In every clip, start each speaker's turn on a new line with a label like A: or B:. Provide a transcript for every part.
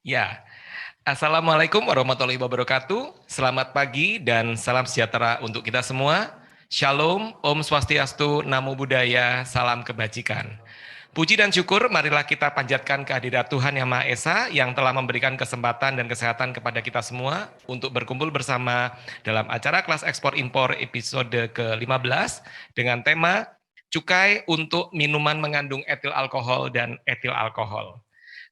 A: Ya, Assalamualaikum warahmatullahi wabarakatuh. Selamat pagi dan salam sejahtera untuk kita semua. Shalom, Om Swastiastu, Namo Buddhaya, salam kebajikan. Puji dan syukur, marilah kita panjatkan kehadirat Tuhan Yang Maha Esa yang telah memberikan kesempatan dan kesehatan kepada kita semua untuk berkumpul bersama dalam acara kelas ekspor impor episode ke-15 dengan tema Cukai untuk minuman mengandung etil alkohol dan etil alkohol.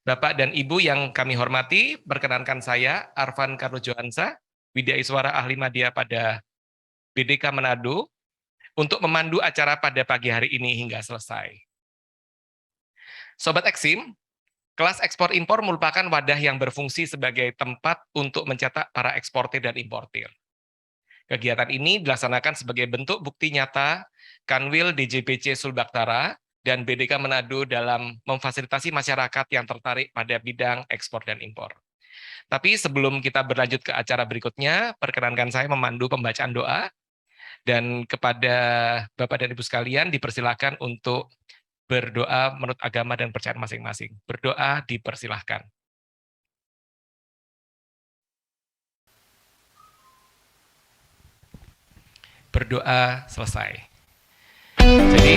A: Bapak dan Ibu yang kami hormati, perkenankan saya Arvan Karno Johansa, Widya Iswara Ahli Madya pada BDK Manado, untuk memandu acara pada pagi hari ini hingga selesai. Sobat Eksim, kelas ekspor impor merupakan wadah yang berfungsi sebagai tempat untuk mencetak para eksportir dan importir. Kegiatan ini dilaksanakan sebagai bentuk bukti nyata Kanwil DJBC Sulbaktara dan BDK Manado dalam memfasilitasi masyarakat yang tertarik pada bidang ekspor dan impor. Tapi sebelum kita berlanjut ke acara berikutnya, perkenankan saya memandu pembacaan doa, dan kepada Bapak dan Ibu sekalian dipersilahkan untuk berdoa menurut agama dan percayaan masing-masing. Berdoa dipersilahkan. Berdoa selesai. Jadi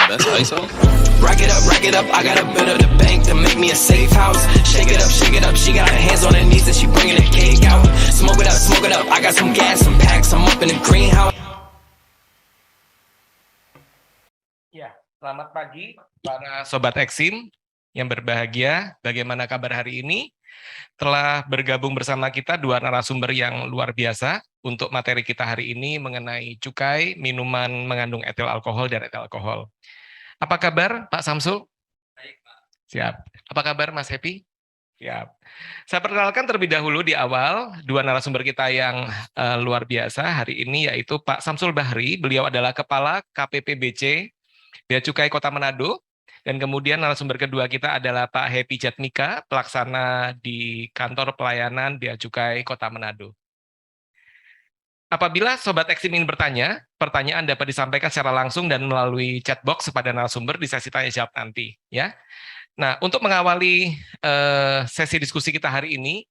B: That's ISO.
C: Rack it up, I got a bit of the bank to make me a safe house. Shake it up, she got her hands on her knees and she bringing the cake out. Smoke it up, I got some gas, some packs, I'm up in the greenhouse.
A: ya, selamat pagi para Sobat Eksim yang berbahagia. Bagaimana kabar hari ini? Telah bergabung bersama kita dua narasumber yang luar biasa untuk materi kita hari ini mengenai cukai, minuman mengandung etil alkohol dan etil alkohol. Apa kabar Pak Samsul?
B: Baik, Pak.
A: Siap. Apa kabar Mas Happy? Siap. Saya perkenalkan terlebih dahulu di awal dua narasumber kita yang luar biasa hari ini, yaitu Pak Samsul Bahri. Beliau adalah Kepala KPPBC Bea Cukai Kota Manado. Dan kemudian narasumber kedua kita adalah Pak Happy Jatmika, pelaksana di Kantor Pelayanan Bea Cukai Kota Manado. Apabila Sobat Eksim ingin bertanya, pertanyaan dapat disampaikan secara langsung dan melalui chat box kepada narasumber di sesi tanya jawab nanti, ya. Nah, untuk mengawali sesi diskusi kita hari ini,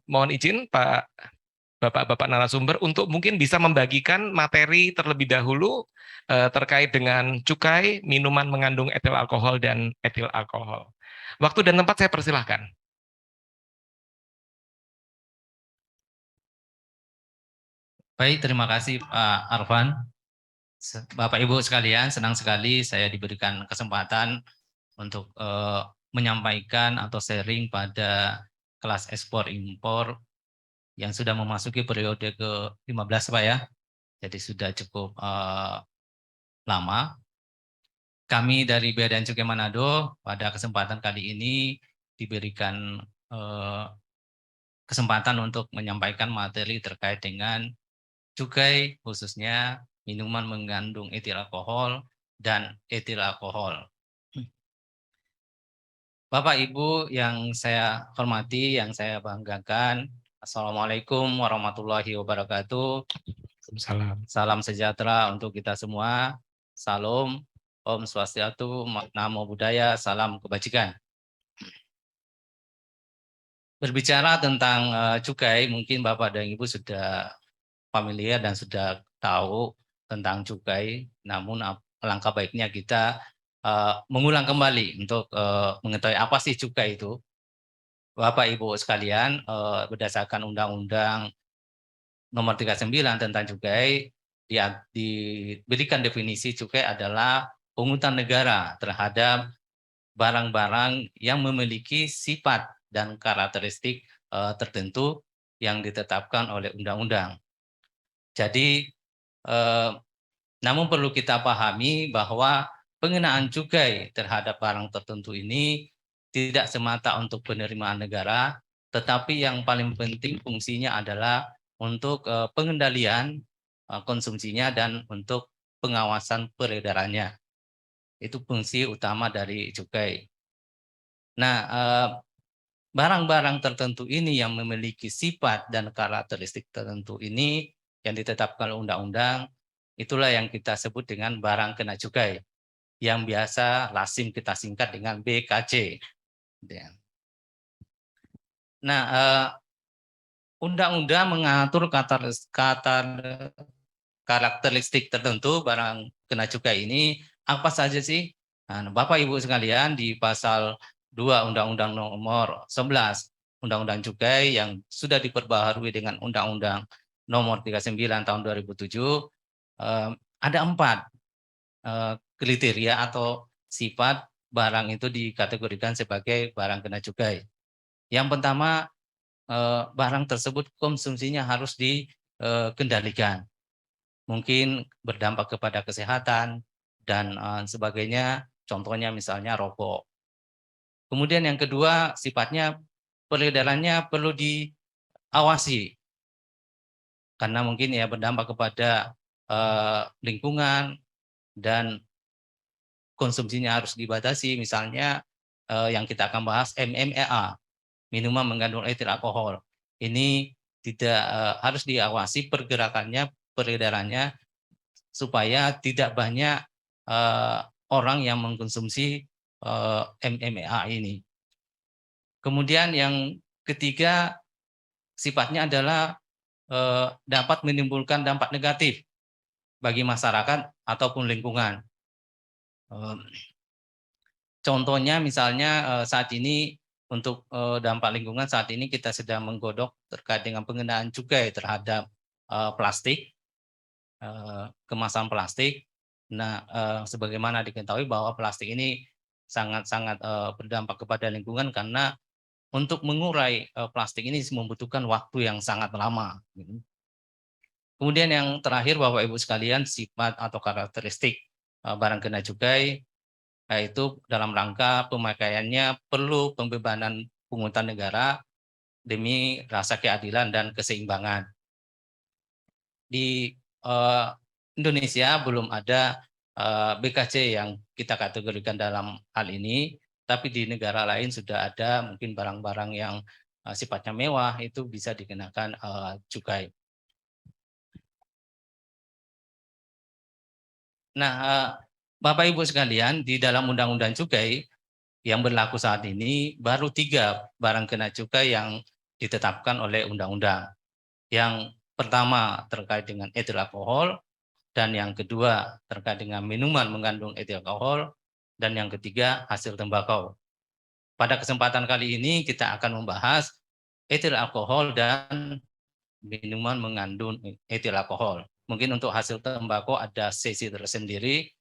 A: mohon izin Pak Bapak-bapak narasumber untuk mungkin bisa membagikan materi terlebih dahulu terkait dengan cukai, minuman mengandung etil alkohol dan etil alkohol. Waktu dan tempat saya persilahkan.
B: Baik, terima kasih Pak Arvan. Bapak Ibu sekalian, senang sekali saya diberikan kesempatan untuk menyampaikan atau sharing pada kelas ekspor impor yang sudah memasuki periode ke-15 Pak ya. Jadi sudah cukup lama. Kami dari Bea dan Cukai Manado pada kesempatan kali ini diberikan kesempatan untuk menyampaikan materi terkait dengan cukai, khususnya minuman mengandung etil alkohol dan etil alkohol. Bapak Ibu yang saya hormati, yang saya banggakan, Assalamualaikum warahmatullahi wabarakatuh. Salam sejahtera untuk kita semua. Salam, Om Swastiastu, Namo Buddhaya, salam kebajikan. Berbicara tentang cukai, mungkin Bapak dan Ibu sudah familiar dan sudah tahu tentang cukai, namun alangkah baiknya kita mengulang kembali untuk mengetahui apa sih cukai itu. Bapak Ibu sekalian, berdasarkan Undang-Undang Nomor 39 tentang cukai, diberikan definisi cukai adalah pungutan negara terhadap barang-barang yang memiliki sifat dan karakteristik tertentu yang ditetapkan oleh undang-undang. Jadi, namun perlu kita pahami bahwa pengenaan cukai terhadap barang tertentu ini tidak semata untuk penerimaan negara, tetapi yang paling penting fungsinya adalah untuk pengendalian konsumsinya dan untuk pengawasan peredarannya. Itu fungsi utama dari cukai. Nah, barang-barang tertentu ini yang memiliki sifat dan karakteristik tertentu ini yang ditetapkan oleh undang-undang, itulah yang kita sebut dengan barang kena cukai, yang biasa lazim kita singkat dengan BKC. Nah, undang-undang mengatur karakteristik tertentu barang kena cukai ini apa saja sih? Nah, Bapak Ibu sekalian, di pasal 2 Undang-Undang Nomor 11 Undang-Undang Cukai yang sudah diperbaharui dengan Undang-Undang Nomor 39 Tahun 2007, ada 4 kriteria atau sifat barang itu dikategorikan sebagai barang kena cukai. Yang pertama, barang tersebut konsumsinya harus dikendalikan. Mungkin berdampak kepada kesehatan dan sebagainya, contohnya misalnya rokok. Kemudian yang kedua, sifatnya peredarannya perlu diawasi, karena mungkin ya berdampak kepada lingkungan dan konsumsinya harus dibatasi, misalnya yang kita akan bahas MMA, minuman mengandung etil alkohol. Ini tidak harus diawasi pergerakannya, peredarannya, supaya tidak banyak orang yang mengkonsumsi MMA ini. Kemudian yang ketiga, sifatnya adalah dapat menimbulkan dampak negatif bagi masyarakat ataupun lingkungan. Contohnya misalnya saat ini untuk dampak lingkungan, saat ini kita sedang menggodok terkait dengan pengenaan cukai terhadap plastik, kemasan plastik. Nah, sebagaimana diketahui bahwa plastik ini sangat-sangat berdampak kepada lingkungan, karena untuk mengurai plastik ini membutuhkan waktu yang sangat lama. Kemudian yang terakhir, Bapak Ibu sekalian, sifat atau karakteristik barang kena cukai, yaitu dalam rangka pemakaiannya perlu pembebanan pungutan negara demi rasa keadilan dan keseimbangan. Di Indonesia belum ada BKC yang kita kategorikan dalam hal ini, tapi di negara lain sudah ada, mungkin barang-barang yang sifatnya mewah itu bisa dikenakan cukai. Nah, Bapak Ibu sekalian, di dalam Undang-Undang Cukai yang berlaku saat ini baru 3 barang kena cukai yang ditetapkan oleh undang-undang. Yang pertama terkait dengan etil alkohol, dan yang kedua terkait dengan minuman mengandung etil alkohol, dan yang ketiga hasil tembakau. Pada kesempatan kali ini kita akan membahas etil alkohol dan minuman mengandung etil alkohol. Mungkin untuk hasil tembakau ada sesi tersendiri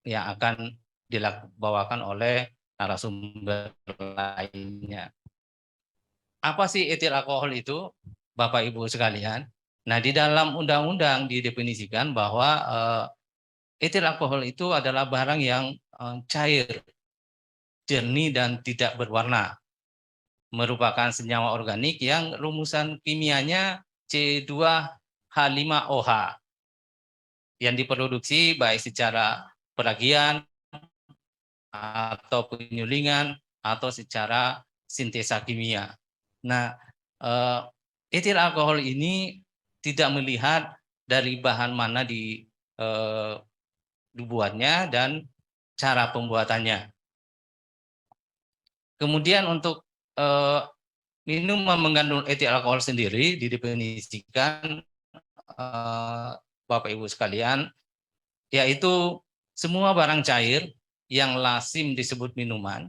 B: yang akan dibawakan oleh narasumber lainnya. Apa sih etil alkohol itu, Bapak Ibu sekalian? Nah, di dalam undang-undang didefinisikan bahwa etil alkohol itu adalah barang yang cair, jernih dan tidak berwarna. Merupakan senyawa organik yang rumusan kimianya C2H5OH yang diproduksi baik secara peragian atau penyulingan atau secara sintesa kimia. Nah, etil alkohol ini tidak melihat dari bahan mana dibuatnya dan cara pembuatannya. Kemudian untuk minuman mengandung etil alkohol sendiri didefinisikan Bapak Ibu sekalian, yaitu semua barang cair yang lazim disebut minuman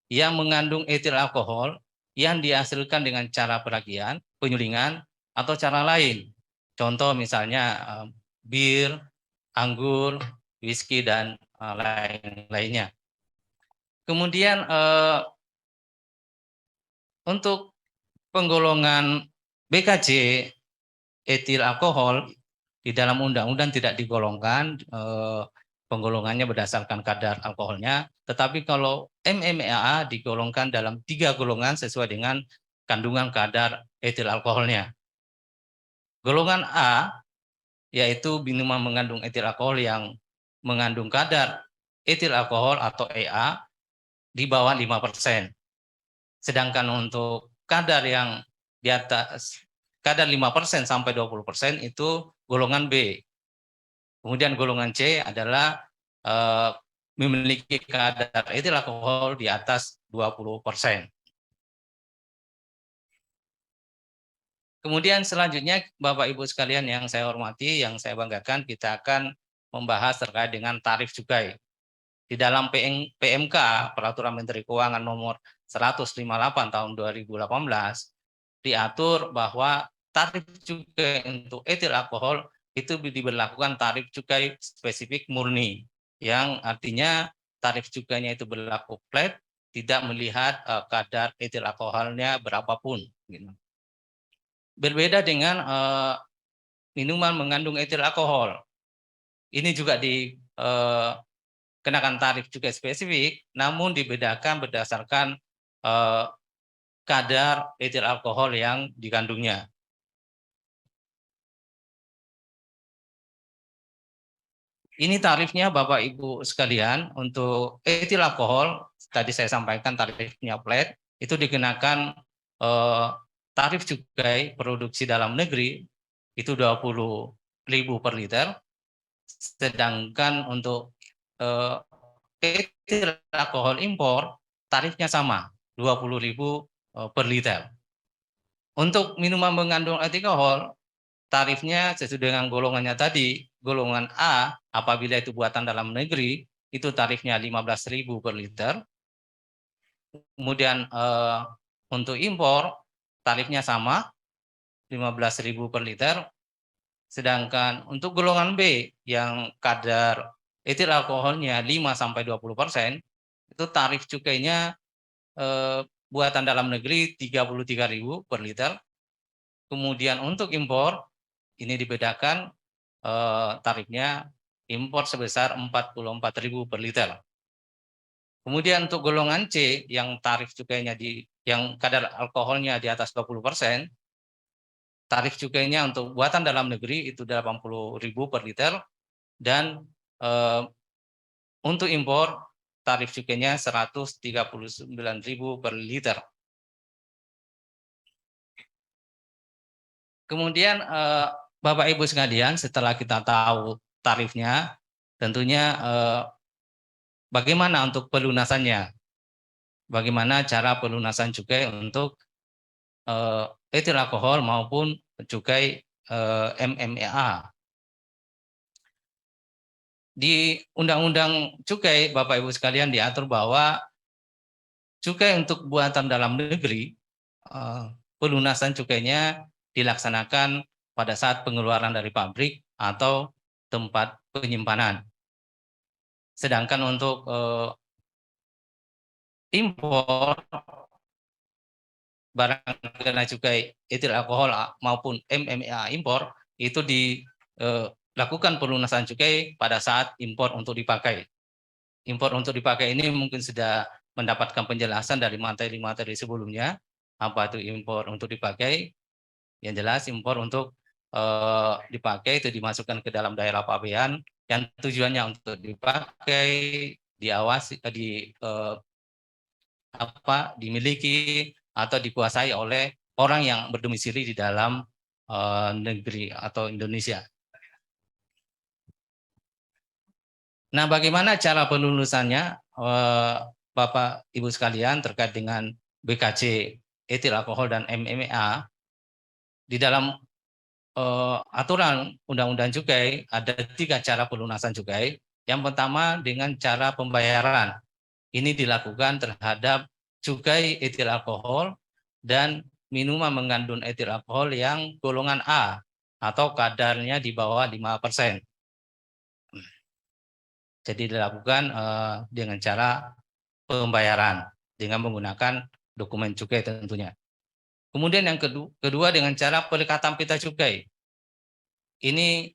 B: yang mengandung etil alkohol yang dihasilkan dengan cara peragian, penyulingan, atau cara lain. Contoh misalnya bir, anggur, whisky, dan lain-lainnya. Kemudian untuk penggolongan BKC etil alkohol di dalam undang-undang tidak digolongkan penggolongannya berdasarkan kadar alkoholnya, tetapi kalau MMA digolongkan dalam 3 golongan sesuai dengan kandungan kadar etil alkoholnya. Golongan A yaitu minuman mengandung etil alkohol yang mengandung kadar etil alkohol atau EA di bawah 5%. Sedangkan untuk kadar yang di atas kadar 5% sampai 20% itu golongan B. Kemudian golongan C adalah memiliki kadar etil alkohol di atas 20%. Kemudian selanjutnya Bapak Ibu sekalian yang saya hormati, yang saya banggakan, kita akan membahas terkait dengan tarif cukai. Di dalam PMK, Peraturan Menteri Keuangan nomor 158 tahun 2018, diatur bahwa tarif cukai untuk etil alkohol itu diberlakukan tarif cukai spesifik murni, yang artinya tarif cukainya itu berlaku flat, tidak melihat kadar etil alkoholnya berapapun. Berbeda dengan minuman mengandung etil alkohol. Ini juga dikenakan tarif cukai spesifik, namun dibedakan berdasarkan kadar etil alkohol yang dikandungnya. Ini tarifnya Bapak Ibu sekalian. Untuk etil alkohol, tadi saya sampaikan tarifnya flat, itu dikenakan tarif cukai produksi dalam negeri itu 20.000 per liter, sedangkan untuk etil alkohol impor tarifnya sama 20.000 per liter. Untuk minuman mengandung etil alkohol tarifnya sesuai dengan golongannya tadi. Golongan A apabila itu buatan dalam negeri itu tarifnya 15.000 per liter. Kemudian untuk impor tarifnya sama 15.000 per liter. Sedangkan untuk golongan B yang kadar etil alkoholnya 5-20%, itu tarif cukainya buatan dalam negeri 33.000 per liter. Kemudian untuk impor ini dibedakan tarifnya impor sebesar 44.000 per liter. Kemudian untuk golongan C yang tarif cukainya yang kadar alkoholnya di atas 20%, tarif cukainya untuk buatan dalam negeri itu 80.000 per liter, dan untuk impor tarif cukainya 139.000 per liter. Kemudian Bapak Ibu sekalian, setelah kita tahu tarifnya, tentunya bagaimana untuk pelunasannya? Bagaimana cara pelunasan cukai untuk etil alkohol maupun cukai MMA. Di Undang-Undang Cukai, Bapak Ibu sekalian, diatur bahwa cukai untuk buatan dalam negeri, pelunasan cukainya dilaksanakan pada saat pengeluaran dari pabrik atau tempat penyimpanan. Sedangkan untuk impor barang kena cukai etil alkohol maupun MMA impor itu dilakukan pelunasan cukai pada saat impor untuk dipakai. Impor untuk dipakai ini mungkin sudah mendapatkan penjelasan dari materi-materi sebelumnya. Apa itu impor untuk dipakai? Yang jelas impor untuk dipakai itu dimasukkan ke dalam daerah pabean yang tujuannya untuk dipakai, diawasi, dimiliki atau dikuasai oleh orang yang berdomisili di dalam negeri atau Indonesia. Nah, bagaimana cara pelulusannya, Bapak Ibu sekalian, terkait dengan BKC, etil alkohol dan MMA? Di dalam aturan Undang-Undang Cukai ada 3 cara pelunasan cukai. Yang pertama dengan cara pembayaran. Ini dilakukan terhadap cukai etil alkohol dan minuman mengandung etil alkohol yang golongan A atau kadarnya di bawah 5%. Jadi dilakukan dengan cara pembayaran dengan menggunakan dokumen cukai tentunya. Kemudian yang kedua dengan cara pelekatan pita cukai. Ini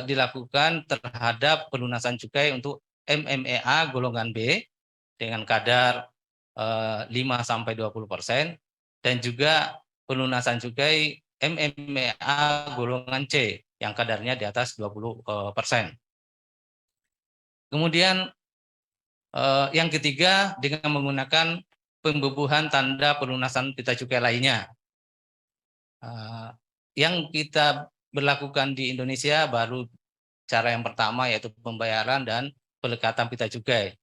B: dilakukan terhadap pelunasan cukai untuk MMA golongan B dengan kadar 5-20% dan juga pelunasan cukai MMA golongan C yang kadarnya di atas 20%. Kemudian Yang ketiga, dengan menggunakan pembubuhan tanda pelunasan pita cukai lainnya. Yang kita berlakukan di Indonesia baru cara yang pertama, yaitu pembayaran dan pelekatan pita cukai.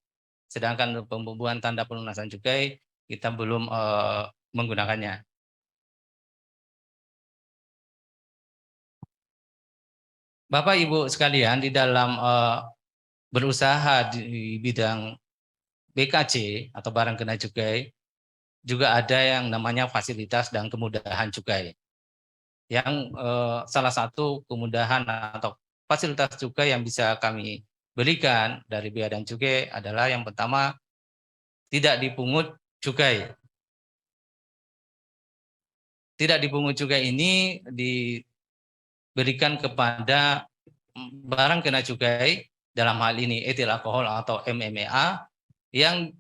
B: Sedangkan untuk pembubuhan tanda pelunasan cukai kita belum menggunakannya. Bapak Ibu sekalian, di dalam berusaha di bidang BKC atau barang kena cukai, juga ada yang namanya fasilitas dan kemudahan cukai. Yang salah satu kemudahan atau fasilitas cukai yang bisa kami berikan dari Bea dan Cukai adalah yang pertama, tidak dipungut cukai. Tidak dipungut cukai ini diberikan kepada barang kena cukai, dalam hal ini etil alkohol atau MMA, yang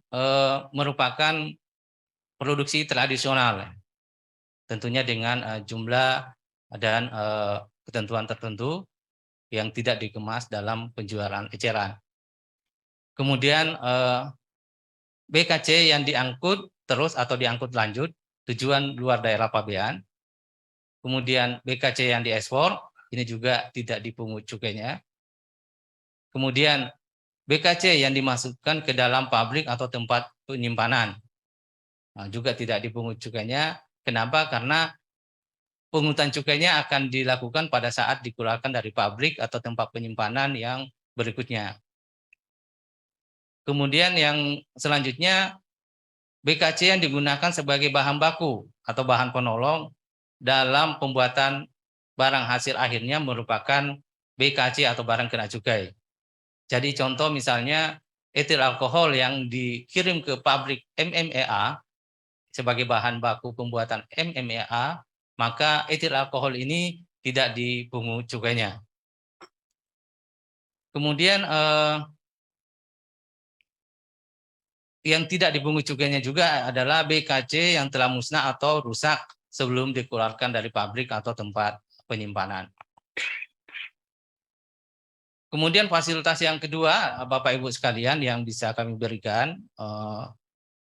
B: merupakan produksi tradisional, tentunya dengan jumlah dan ketentuan tertentu yang tidak dikemas dalam penjualan eceran. Kemudian BKC yang diangkut terus atau diangkut lanjut tujuan luar daerah pabean. Kemudian BKC yang diekspor ini juga tidak dipungut cukainya. Kemudian BKC yang dimasukkan ke dalam pabrik atau tempat penyimpanan juga tidak dipungut cukainya. Kenapa? Karena pungutan cukainya akan dilakukan pada saat dikeluarkan dari pabrik atau tempat penyimpanan yang berikutnya. Kemudian yang selanjutnya, BKC yang digunakan sebagai bahan baku atau bahan penolong dalam pembuatan barang hasil akhirnya merupakan BKC atau barang kena cukai. Jadi contoh misalnya etil alkohol yang dikirim ke pabrik MMA sebagai bahan baku pembuatan MMA, maka etil alkohol ini tidak dipungut cukainya. Kemudian yang tidak dipungut cukainya juga adalah BKC yang telah musnah atau rusak sebelum dikeluarkan dari pabrik atau tempat penyimpanan. Kemudian fasilitas yang kedua, Bapak Ibu sekalian, yang bisa kami berikan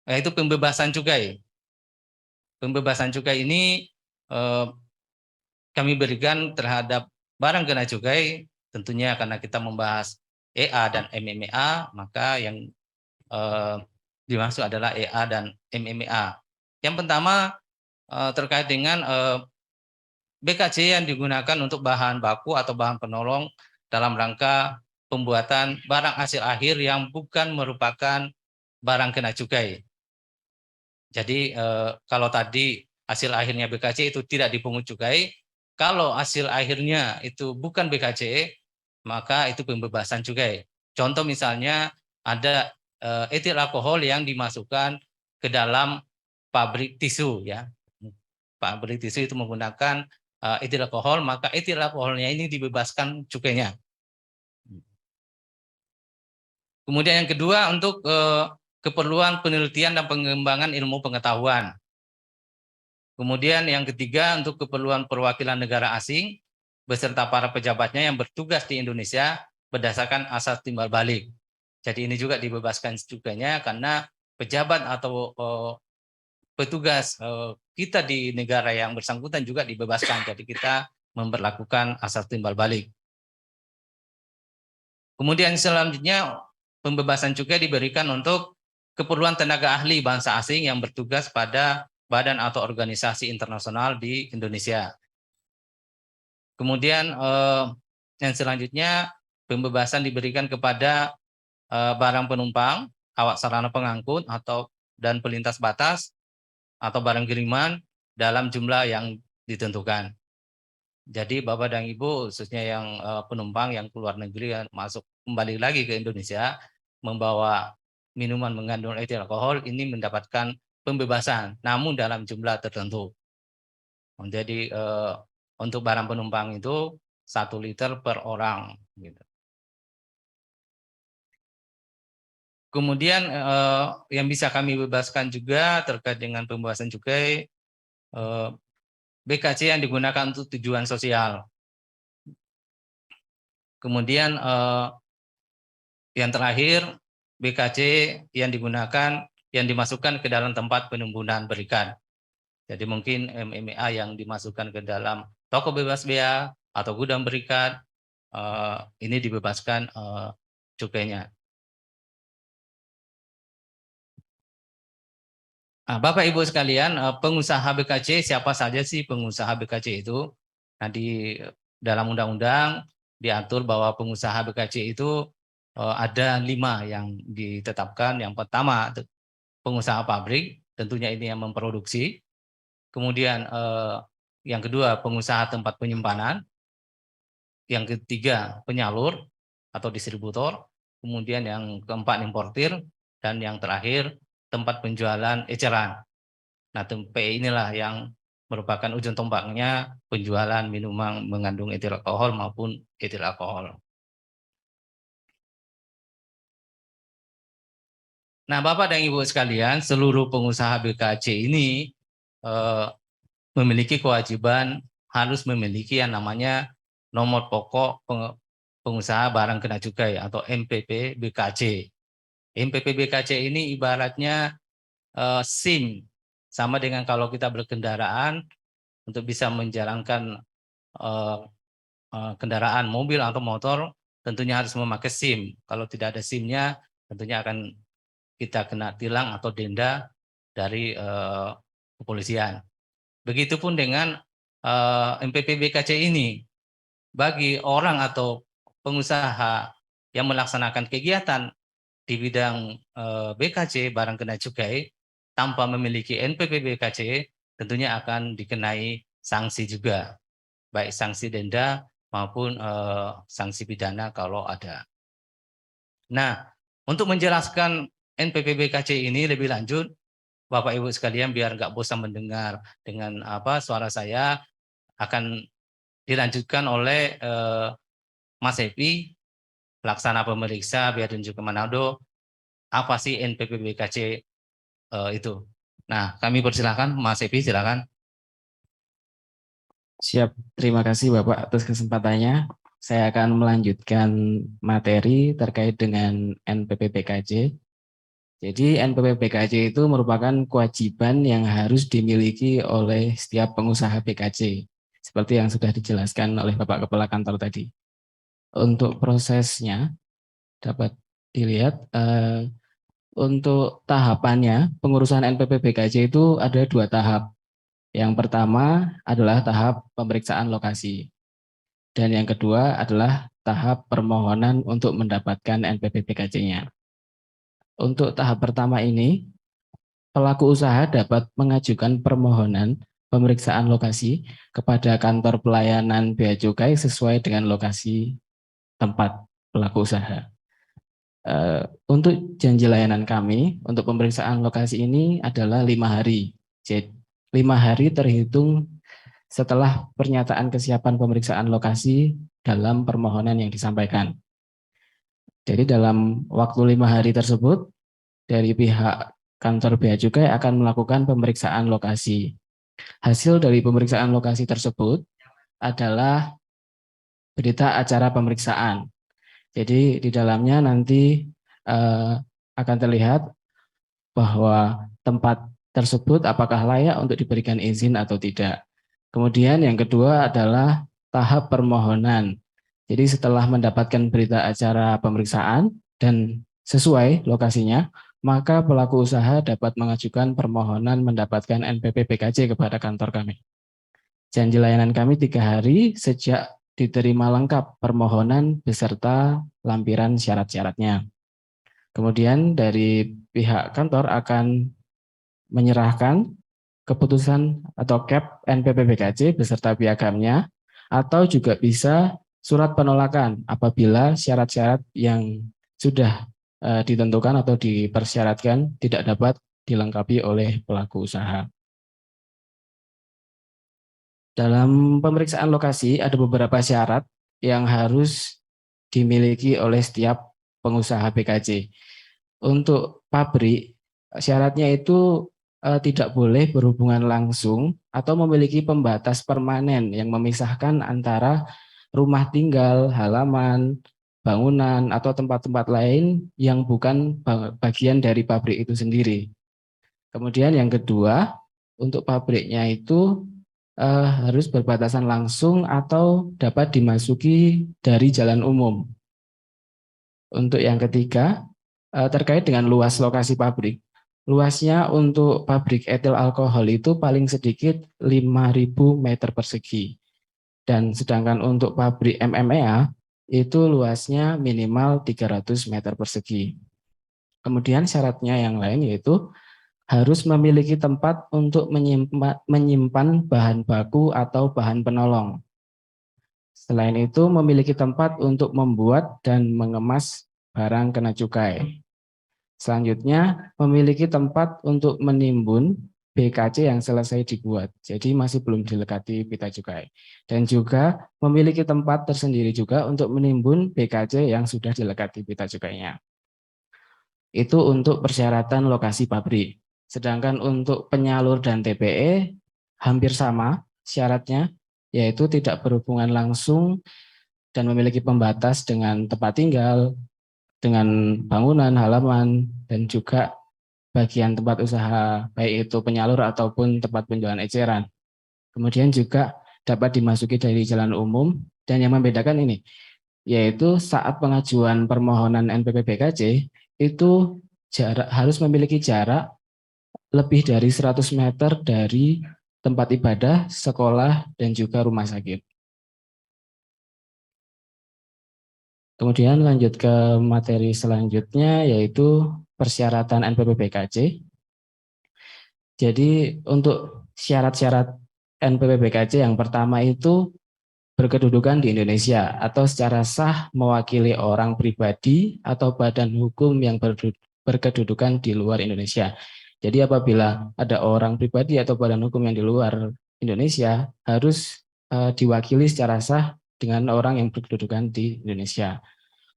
B: yaitu pembebasan cukai. Pembebasan cukai ini kami berikan terhadap barang kena cukai, tentunya karena kita membahas EA dan MMA, maka yang dimaksud adalah EA dan MMA. Yang pertama terkait dengan BKC yang digunakan untuk bahan baku atau bahan penolong dalam rangka pembuatan barang hasil akhir yang bukan merupakan barang kena cukai. Jadi kalau tadi hasil akhirnya BKC itu tidak dipungut cukai, kalau hasil akhirnya itu bukan BKC, maka itu pembebasan cukai. Contoh misalnya ada etil alkohol yang dimasukkan ke dalam pabrik tisu, ya. Pabrik tisu itu menggunakan etil alkohol, maka etil alkoholnya ini dibebaskan cukainya. Kemudian yang kedua, untuk keperluan penelitian dan pengembangan ilmu pengetahuan. Kemudian yang ketiga, untuk keperluan perwakilan negara asing beserta para pejabatnya yang bertugas di Indonesia berdasarkan asas timbal balik. Jadi ini juga dibebaskan cukainya karena pejabat atau petugas kita di negara yang bersangkutan juga dibebaskan. Jadi kita memperlakukan asas timbal balik. Kemudian selanjutnya, pembebasan cukai diberikan untuk keperluan tenaga ahli bangsa asing yang bertugas pada badan atau organisasi internasional di Indonesia. Kemudian yang selanjutnya, pembebasan diberikan kepada barang penumpang, awak sarana pengangkut atau dan pelintas batas atau barang kiriman dalam jumlah yang ditentukan. Jadi Bapak dan Ibu, khususnya yang penumpang yang keluar negeri yang masuk kembali lagi ke Indonesia membawa minuman mengandung etil alkohol, ini mendapatkan pembebasan, namun dalam jumlah tertentu. Jadi untuk barang penumpang itu 1 liter per orang. Gitu. Kemudian yang bisa kami bebaskan juga terkait dengan pembebasan cukai, BKC yang digunakan untuk tujuan sosial. Kemudian yang terakhir, BKC yang dimasukkan ke dalam tempat penimbunan berikan. Jadi mungkin MMA yang dimasukkan ke dalam toko bebas bea atau gudang berikat, ini dibebaskan cukainya. Nah, Bapak Ibu sekalian, pengusaha BKC, siapa saja sih pengusaha BKC itu? Nah, di dalam undang-undang diatur bahwa pengusaha BKC itu ada 5 yang ditetapkan. Yang pertama, pengusaha pabrik, tentunya ini yang memproduksi. Kemudian yang kedua, pengusaha tempat penyimpanan. Yang ketiga, penyalur atau distributor. Kemudian yang keempat, importir. Dan yang terakhir, tempat penjualan eceran. Nah, TMP inilah yang merupakan ujung tombaknya penjualan minuman mengandung etil alkohol maupun etil alkohol. Nah, Bapak dan Ibu sekalian, seluruh pengusaha BKC ini memiliki kewajiban harus memiliki yang namanya nomor pokok pengusaha barang kena cukai atau MPP BKC. MPP BKC ini ibaratnya SIM, sama dengan kalau kita berkendaraan untuk bisa menjalankan kendaraan mobil atau motor, tentunya harus memakai SIM. Kalau tidak ada SIM-nya, tentunya akan kita kena tilang atau denda dari kepolisian. Begitupun dengan MPP BKC ini, bagi orang atau pengusaha yang melaksanakan kegiatan di bidang BKC barang kena cukai tanpa memiliki NPP BKC, tentunya akan dikenai sanksi juga, baik sanksi denda maupun sanksi pidana kalau ada. Nah, untuk menjelaskan NPP BKC ini lebih lanjut, Bapak Ibu sekalian, biar nggak bosan mendengar dengan suara saya, akan dilanjutkan oleh Mas Epi, pelaksana pemeriksa Bea dan Cukai Manado, apa sih NPP BKC itu. Nah, kami persilahkan Mas Epi, silakan.
D: Siap, terima kasih Bapak atas kesempatannya. Saya akan melanjutkan materi terkait dengan NPP BKC. Jadi NPP BKC itu merupakan kewajiban yang harus dimiliki oleh setiap pengusaha BKC, seperti yang sudah dijelaskan oleh Bapak Kepala Kantor tadi. Untuk prosesnya dapat dilihat, untuk tahapannya pengurusan NPP BKC itu ada 2 tahap. Yang pertama adalah tahap pemeriksaan lokasi, dan yang kedua adalah tahap permohonan untuk mendapatkan NPP BKC-nya. Untuk tahap pertama ini, pelaku usaha dapat mengajukan permohonan pemeriksaan lokasi kepada kantor pelayanan bea cukai sesuai dengan lokasi tempat pelaku usaha. Untuk janji layanan kami untuk pemeriksaan lokasi ini adalah 5 hari. Jadi 5 hari terhitung setelah pernyataan kesiapan pemeriksaan lokasi dalam permohonan yang disampaikan. Jadi dalam waktu 5 hari tersebut, dari pihak kantor bea cukai akan melakukan pemeriksaan lokasi. Hasil dari pemeriksaan lokasi tersebut adalah berita acara pemeriksaan. Jadi di dalamnya nanti akan terlihat bahwa tempat tersebut apakah layak untuk diberikan izin atau tidak. Kemudian yang kedua adalah tahap permohonan. Jadi setelah mendapatkan berita acara pemeriksaan dan sesuai lokasinya, maka pelaku usaha dapat mengajukan permohonan mendapatkan NPP BKC kepada kantor kami. Janji layanan kami 3 hari sejak diterima lengkap permohonan beserta lampiran syarat-syaratnya. Kemudian dari pihak kantor akan menyerahkan keputusan atau CAP NPP BKC beserta piagamnya, atau juga bisa surat penolakan apabila syarat-syarat yang sudah ditentukan atau dipersyaratkan tidak dapat dilengkapi oleh pelaku usaha. Dalam pemeriksaan lokasi ada beberapa syarat yang harus dimiliki oleh setiap pengusaha BKC. Untuk pabrik, syaratnya itu tidak boleh berhubungan langsung atau memiliki pembatas permanen yang memisahkan antara rumah tinggal, halaman, bangunan, atau tempat-tempat lain yang bukan bagian dari pabrik itu sendiri. Kemudian yang kedua, untuk pabriknya itu harus berbatasan langsung atau dapat dimasuki dari jalan umum. Untuk yang ketiga, terkait dengan luas lokasi pabrik. Luasnya untuk pabrik etil alkohol itu paling sedikit 5.000 meter persegi. Dan sedangkan untuk pabrik MMA itu luasnya minimal 300 meter persegi. Kemudian syaratnya yang lain yaitu harus memiliki tempat untuk menyimpan bahan baku atau bahan penolong. Selain itu, memiliki tempat untuk membuat dan mengemas barang kena cukai. Selanjutnya, memiliki tempat untuk menimbun BKC yang selesai dibuat, jadi masih belum dilekati pita cukai. Dan juga memiliki tempat tersendiri juga untuk menimbun BKC yang sudah dilekati pita cukainya. Itu untuk persyaratan lokasi pabrik. Sedangkan untuk penyalur dan TPE hampir sama syaratnya, yaitu tidak berhubungan langsung dan memiliki pembatas dengan tempat tinggal, dengan bangunan, halaman, dan juga bagian tempat usaha, baik itu penyalur ataupun tempat penjualan eceran. Kemudian juga dapat dimasuki dari jalan umum, dan yang membedakan ini, yaitu saat pengajuan permohonan NPP-BKC, itu harus memiliki jarak lebih dari 100 meter dari tempat ibadah, sekolah, dan juga rumah sakit. Kemudian lanjut ke materi selanjutnya, yaitu persyaratan NPP-BKC. Jadi untuk syarat-syarat NPP-BKC yang pertama itu berkedudukan di Indonesia atau secara sah mewakili orang pribadi atau badan hukum yang berkedudukan di luar Indonesia. Jadi apabila ada orang pribadi atau badan hukum yang di luar Indonesia harus diwakili secara sah dengan orang yang berkedudukan di Indonesia.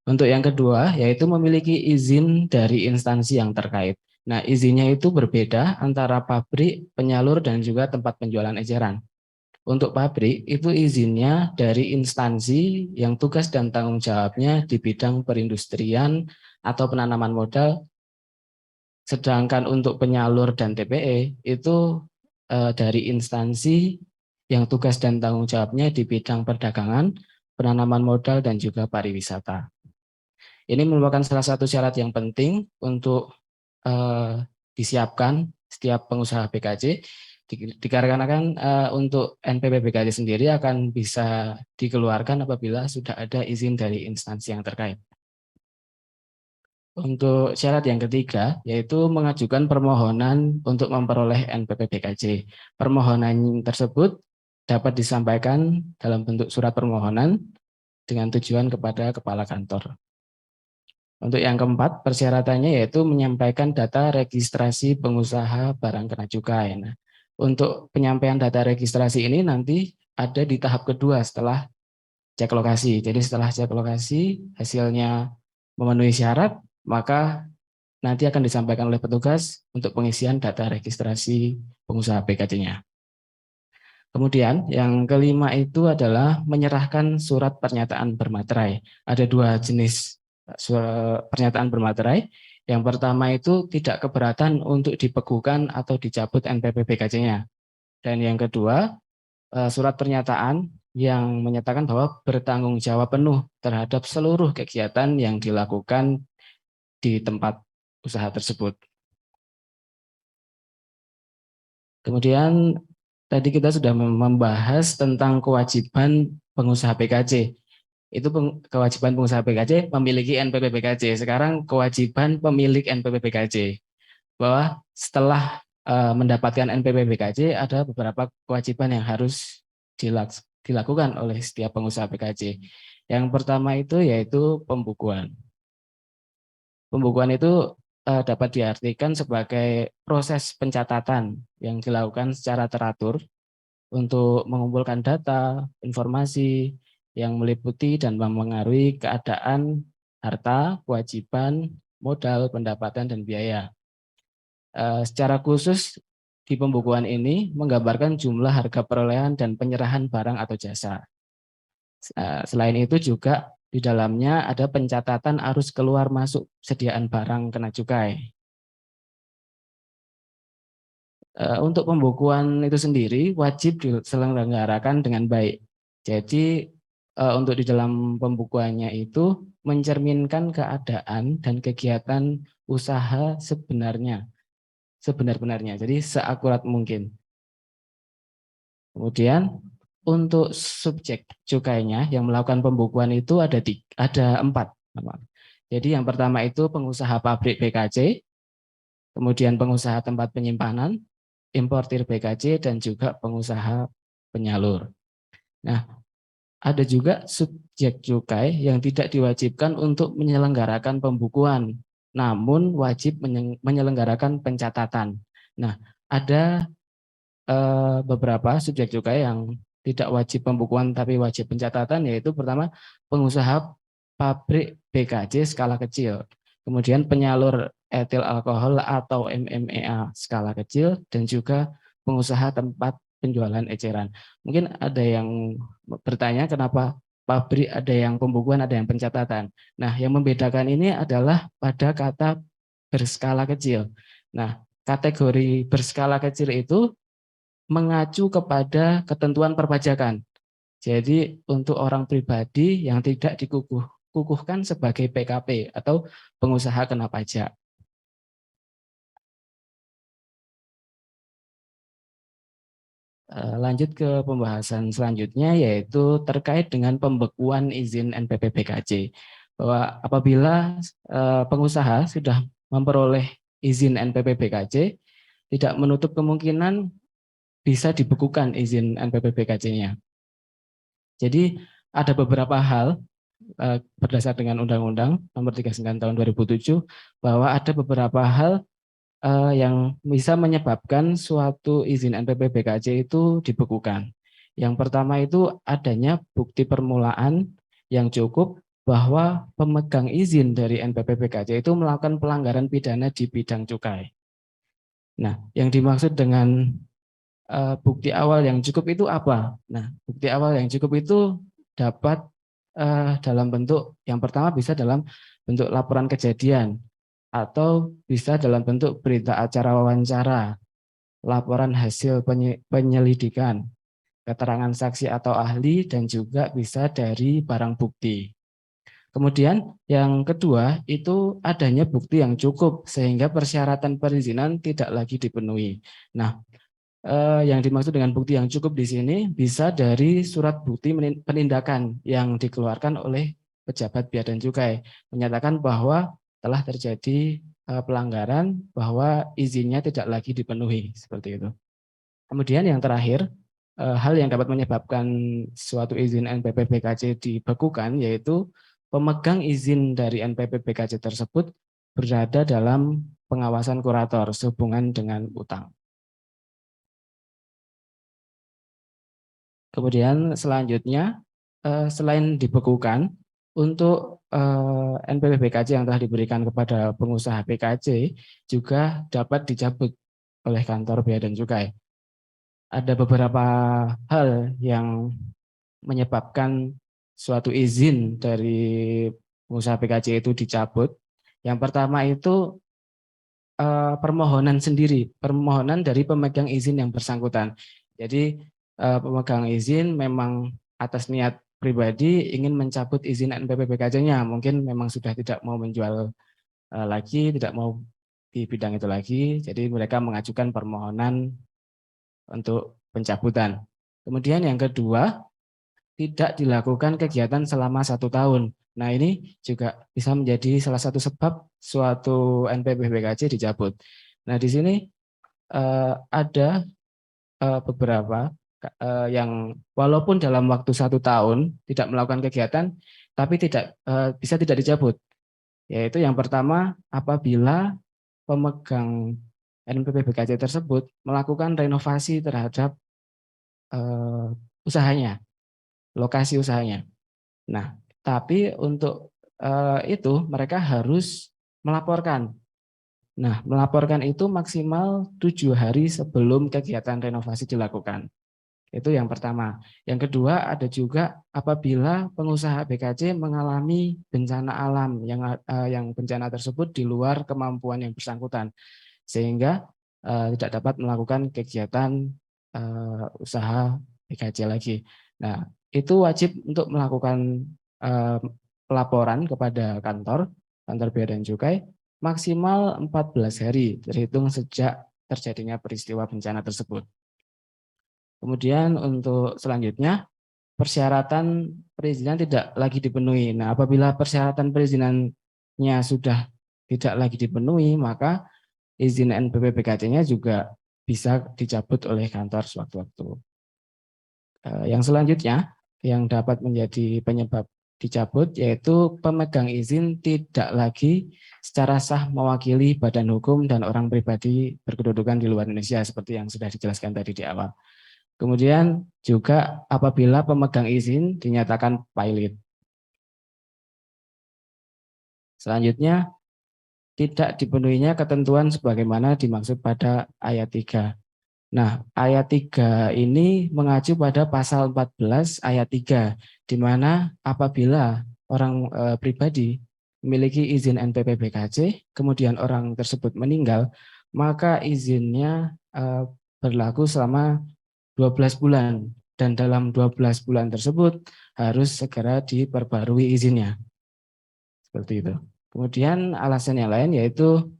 D: Untuk yang kedua yaitu memiliki izin dari instansi yang terkait. Nah, izinnya itu berbeda antara pabrik, penyalur, dan juga tempat penjualan eceran. Untuk pabrik itu izinnya dari instansi yang tugas dan tanggung jawabnya di bidang perindustrian atau penanaman modal. Sedangkan untuk penyalur dan TPE itu dari instansi yang tugas dan tanggung jawabnya di bidang perdagangan, penanaman modal, dan juga pariwisata. Ini merupakan salah satu syarat yang penting untuk disiapkan setiap pengusaha BKC, dikarenakan untuk NPP-BKC sendiri akan bisa dikeluarkan apabila sudah ada izin dari instansi yang terkait. Untuk syarat yang ketiga, yaitu mengajukan permohonan untuk memperoleh NPP-BKC. Permohonan tersebut dapat disampaikan dalam bentuk surat permohonan dengan tujuan kepada kepala kantor. Untuk yang keempat, persyaratannya yaitu menyampaikan data registrasi pengusaha barang kena cukai. Nah, untuk penyampaian data registrasi ini nanti ada di tahap kedua setelah cek lokasi. Jadi setelah cek lokasi, hasilnya memenuhi syarat, maka nanti akan disampaikan oleh petugas untuk pengisian data registrasi pengusaha BKC-nya. Kemudian yang kelima itu adalah menyerahkan surat pernyataan bermaterai. Ada dua jenis pernyataan bermaterai. Yang pertama itu tidak keberatan untuk dibekukan atau dicabut NPP-BKC-nya. Dan yang kedua, surat pernyataan yang menyatakan bahwa bertanggung jawab penuh terhadap seluruh kegiatan yang dilakukan di tempat usaha tersebut. Kemudian tadi kita sudah membahas tentang kewajiban pengusaha BKC. Itu kewajiban pengusaha BKC memiliki NPP-BKC. Sekarang kewajiban pemilik NPP-BKC. Bahwa setelah mendapatkan NPP-BKC ada beberapa kewajiban yang harus dilakukan oleh setiap pengusaha BKC. Yang pertama itu yaitu pembukuan. Pembukuan itu dapat diartikan sebagai proses pencatatan yang dilakukan secara teratur untuk mengumpulkan data, informasi yang meliputi dan mempengaruhi keadaan harta, kewajiban, modal, pendapatan, dan biaya. Secara khusus di pembukuan ini menggambarkan jumlah harga perolehan dan penyerahan barang atau jasa. Selain itu juga Di dalamnya ada pencatatan arus keluar masuk sediaan barang kena cukai. Untuk pembukuan itu sendiri wajib diselenggarakan dengan baik. Jadi untuk di dalam pembukuannya itu mencerminkan keadaan dan kegiatan usaha sebenar-benarnya. Jadi seakurat mungkin. Kemudian untuk subjek cukainya yang melakukan pembukuan itu ada 4. Jadi yang pertama itu pengusaha pabrik BKC, kemudian pengusaha tempat penyimpanan, importir BKC, dan juga pengusaha penyalur. Nah, ada juga subjek cukai yang tidak diwajibkan untuk menyelenggarakan pembukuan, namun wajib menyelenggarakan pencatatan. Nah, ada beberapa subjek cukai yang tidak wajib pembukuan tapi wajib pencatatan, yaitu pertama pengusaha pabrik BKC skala kecil, kemudian penyalur etil alkohol atau MMA skala kecil, dan juga pengusaha tempat penjualan eceran. Mungkin ada yang bertanya kenapa pabrik ada yang pembukuan, ada yang pencatatan. Nah, yang membedakan ini adalah pada kata berskala kecil. Nah, kategori berskala kecil itu mengacu kepada ketentuan perpajakan. Jadi untuk orang pribadi yang tidak dikukuhkan sebagai PKP atau pengusaha kena pajak. Lanjut ke pembahasan selanjutnya, yaitu terkait dengan pembekuan izin NPP BKC. Bahwa apabila pengusaha sudah memperoleh izin NPP BKC, tidak menutup kemungkinan bisa dibekukan izin NPP BKC-nya. Jadi ada beberapa hal berdasar dengan Undang-Undang Nomor 39 Tahun 2007 bahwa ada beberapa hal yang bisa menyebabkan suatu izin NPP BKC itu dibekukan. Yang pertama itu adanya bukti permulaan yang cukup bahwa pemegang izin dari NPP BKC itu melakukan pelanggaran pidana di bidang cukai. Nah, yang dimaksud dengan bukti awal yang cukup itu apa? Nah, bukti awal yang cukup itu dapat dalam bentuk, yang pertama bisa dalam bentuk laporan kejadian, atau bisa dalam bentuk berita acara wawancara, laporan hasil penyelidikan, keterangan saksi atau ahli, dan juga bisa dari barang bukti. Kemudian yang kedua itu adanya bukti yang cukup sehingga persyaratan perizinan tidak lagi dipenuhi. Nah, yang dimaksud dengan bukti yang cukup di sini bisa dari surat bukti penindakan yang dikeluarkan oleh pejabat bea dan cukai, menyatakan bahwa telah terjadi pelanggaran, bahwa izinnya tidak lagi dipenuhi, seperti itu. Kemudian yang terakhir, hal yang dapat menyebabkan suatu izin NPP BKC dibekukan, yaitu pemegang izin dari NPP BKC tersebut berada dalam pengawasan kurator sehubungan dengan utang. Kemudian selanjutnya, selain dibekukan, untuk NPP BKC yang telah diberikan kepada pengusaha BKC juga dapat dicabut oleh kantor bea dan cukai. Ada beberapa hal yang menyebabkan suatu izin dari pengusaha BKC itu dicabut. Yang pertama itu permohonan sendiri, permohonan dari pemegang izin yang bersangkutan. Jadi pemegang izin memang atas niat pribadi ingin mencabut izin NPP BKC-nya, mungkin memang sudah tidak mau menjual lagi, tidak mau di bidang itu lagi, jadi mereka mengajukan permohonan untuk pencabutan. Kemudian yang kedua, tidak dilakukan kegiatan selama 1 tahun. Nah, ini juga bisa menjadi salah satu sebab suatu NPP BKC dicabut. Nah, di sini ada beberapa yang walaupun dalam waktu 1 tahun tidak melakukan kegiatan, tapi bisa tidak dicabut. Yaitu yang pertama, apabila pemegang NPP BKC tersebut melakukan renovasi terhadap usahanya, lokasi usahanya. Nah, tapi untuk itu mereka harus melaporkan. Nah, melaporkan itu maksimal 7 hari sebelum kegiatan renovasi dilakukan. Itu yang pertama. Yang kedua, ada juga apabila pengusaha BKC mengalami bencana alam yang bencana tersebut di luar kemampuan yang bersangkutan, sehingga tidak dapat melakukan kegiatan usaha BKC lagi. Nah, itu wajib untuk melakukan pelaporan kepada kantor Bea dan Cukai maksimal 14 hari terhitung sejak terjadinya peristiwa bencana tersebut. Kemudian untuk selanjutnya, persyaratan perizinan tidak lagi dipenuhi. Nah, apabila persyaratan perizinannya sudah tidak lagi dipenuhi, maka izin NPP BKC-nya juga bisa dicabut oleh kantor sewaktu-waktu. Yang selanjutnya, yang dapat menjadi penyebab dicabut, yaitu pemegang izin tidak lagi secara sah mewakili badan hukum dan orang pribadi berkedudukan di luar Indonesia, seperti yang sudah dijelaskan tadi di awal. Kemudian juga apabila pemegang izin dinyatakan pilot. Selanjutnya, tidak dipenuhinya ketentuan sebagaimana dimaksud pada ayat 3. Nah, ayat 3 ini mengacu pada pasal 14 ayat 3, di mana apabila orang pribadi memiliki izin NPP BKC, kemudian orang tersebut meninggal, maka izinnya berlaku selama 12 bulan, dan dalam 12 bulan tersebut harus segera diperbarui izinnya. Seperti itu. Kemudian alasan yang lain yaitu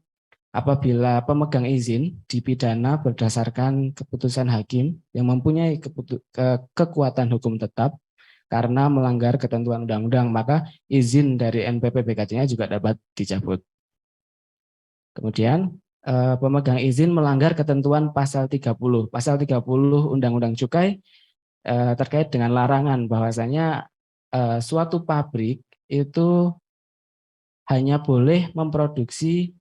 D: apabila pemegang izin dipidana berdasarkan keputusan hakim yang mempunyai kekuatan hukum tetap karena melanggar ketentuan undang-undang, maka izin dari NPP BKC-nya juga dapat dicabut. Kemudian pemegang izin melanggar ketentuan pasal 30. Pasal 30 Undang-Undang Cukai terkait dengan larangan bahwasanya suatu pabrik itu hanya boleh memproduksi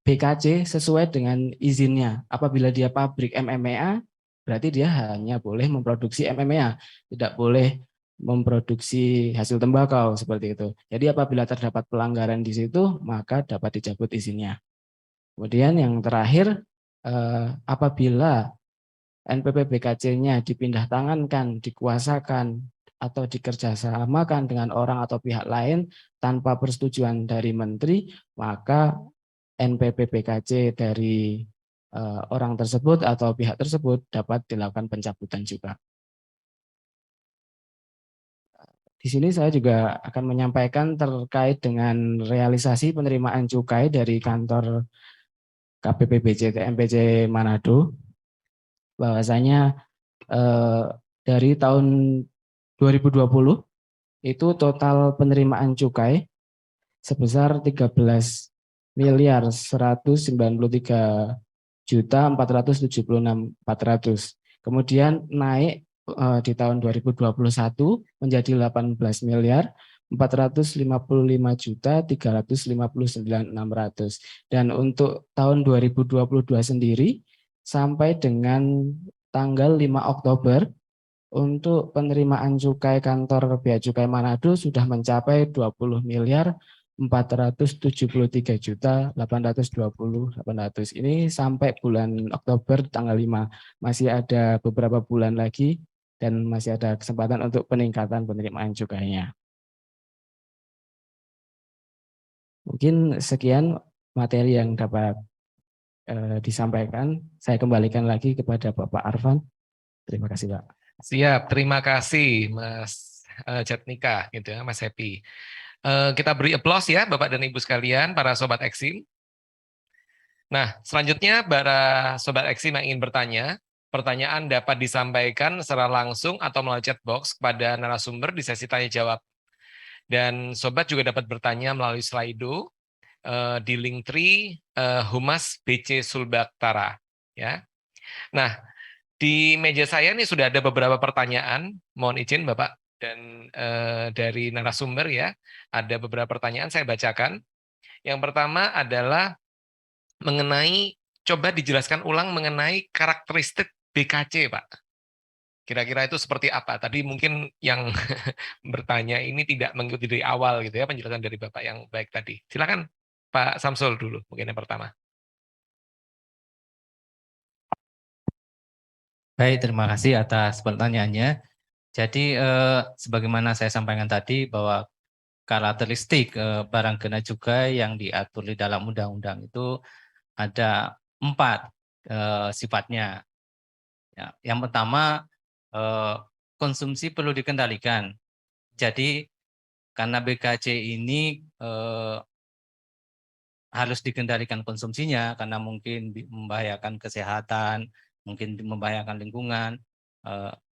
D: BKC sesuai dengan izinnya. Apabila dia pabrik MMA, berarti dia hanya boleh memproduksi MMA, tidak boleh memproduksi hasil tembakau seperti itu. Jadi apabila terdapat pelanggaran di situ, maka dapat dicabut izinnya. Kemudian yang terakhir, apabila NPP BKC-nya dipindah tangankan, dikuasakan, atau dikerjasamakan dengan orang atau pihak lain tanpa persetujuan dari menteri, maka NPP BKC dari orang tersebut atau pihak tersebut dapat dilakukan pencabutan juga. Di sini saya juga akan menyampaikan terkait dengan realisasi penerimaan cukai dari kantor KPPBC TMPC Manado, bahwasanya dari tahun 2020 itu total penerimaan cukai sebesar 13.193.476.400. Kemudian naik di tahun 2021 menjadi 18.455.359.600. Dan untuk tahun 2022 sendiri sampai dengan tanggal 5 Oktober untuk penerimaan cukai kantor Bea Cukai Manado sudah mencapai 20.473.820.800. Ini sampai bulan Oktober tanggal 5. Masih ada beberapa bulan lagi dan masih ada kesempatan untuk peningkatan penerimaan cukainya. Mungkin sekian materi yang dapat disampaikan. Saya kembalikan lagi kepada Bapak Arfan. Terima kasih, Pak.
A: Siap, terima kasih Mas Jatnika, gitu ya, Mas Happy. Kita beri applause ya Bapak dan Ibu sekalian, para Sobat Eksim. Nah, selanjutnya para Sobat Eksim yang ingin bertanya, pertanyaan dapat disampaikan secara langsung atau melalui chat box kepada narasumber di sesi tanya jawab. Dan Sobat juga dapat bertanya melalui Slido di Linktree Humas BC Sulbaktara. Ya. Nah, di meja saya nih sudah ada beberapa pertanyaan, mohon izin Bapak dan dari narasumber ya, ada beberapa pertanyaan saya bacakan. Yang pertama adalah mengenai, coba dijelaskan ulang mengenai karakteristik BKC Pak. Kira-kira itu seperti apa? Tadi mungkin yang bertanya ini tidak mengikuti dari awal gitu ya, penjelasan dari Bapak yang baik tadi. Silakan Pak Samsul dulu, mungkin yang pertama.
B: Baik, terima kasih atas pertanyaannya. Jadi sebagaimana saya sampaikan tadi bahwa karakteristik barang kena cukai yang diatur di dalam undang-undang itu ada 4 sifatnya. Ya, yang pertama konsumsi perlu dikendalikan. Jadi karena BKC ini harus dikendalikan konsumsinya karena mungkin membahayakan kesehatan, mungkin membahayakan lingkungan,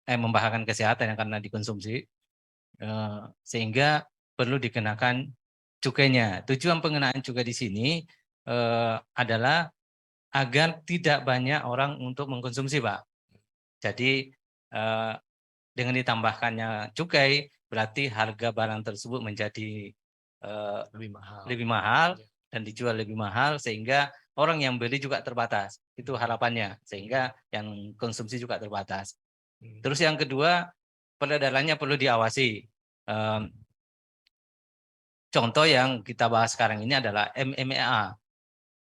B: membahayakan kesehatan yang karena dikonsumsi, sehingga perlu dikenakan cukainya. Tujuan pengenaan cukai di sini adalah agar tidak banyak orang untuk mengkonsumsi, Pak. Jadi dengan ditambahkannya cukai berarti harga barang tersebut menjadi lebih mahal dan dijual lebih mahal sehingga orang yang beli juga terbatas. Itu harapannya sehingga yang konsumsi juga terbatas. Terus yang kedua, peredarannya perlu diawasi. Contoh yang kita bahas sekarang ini adalah MMA.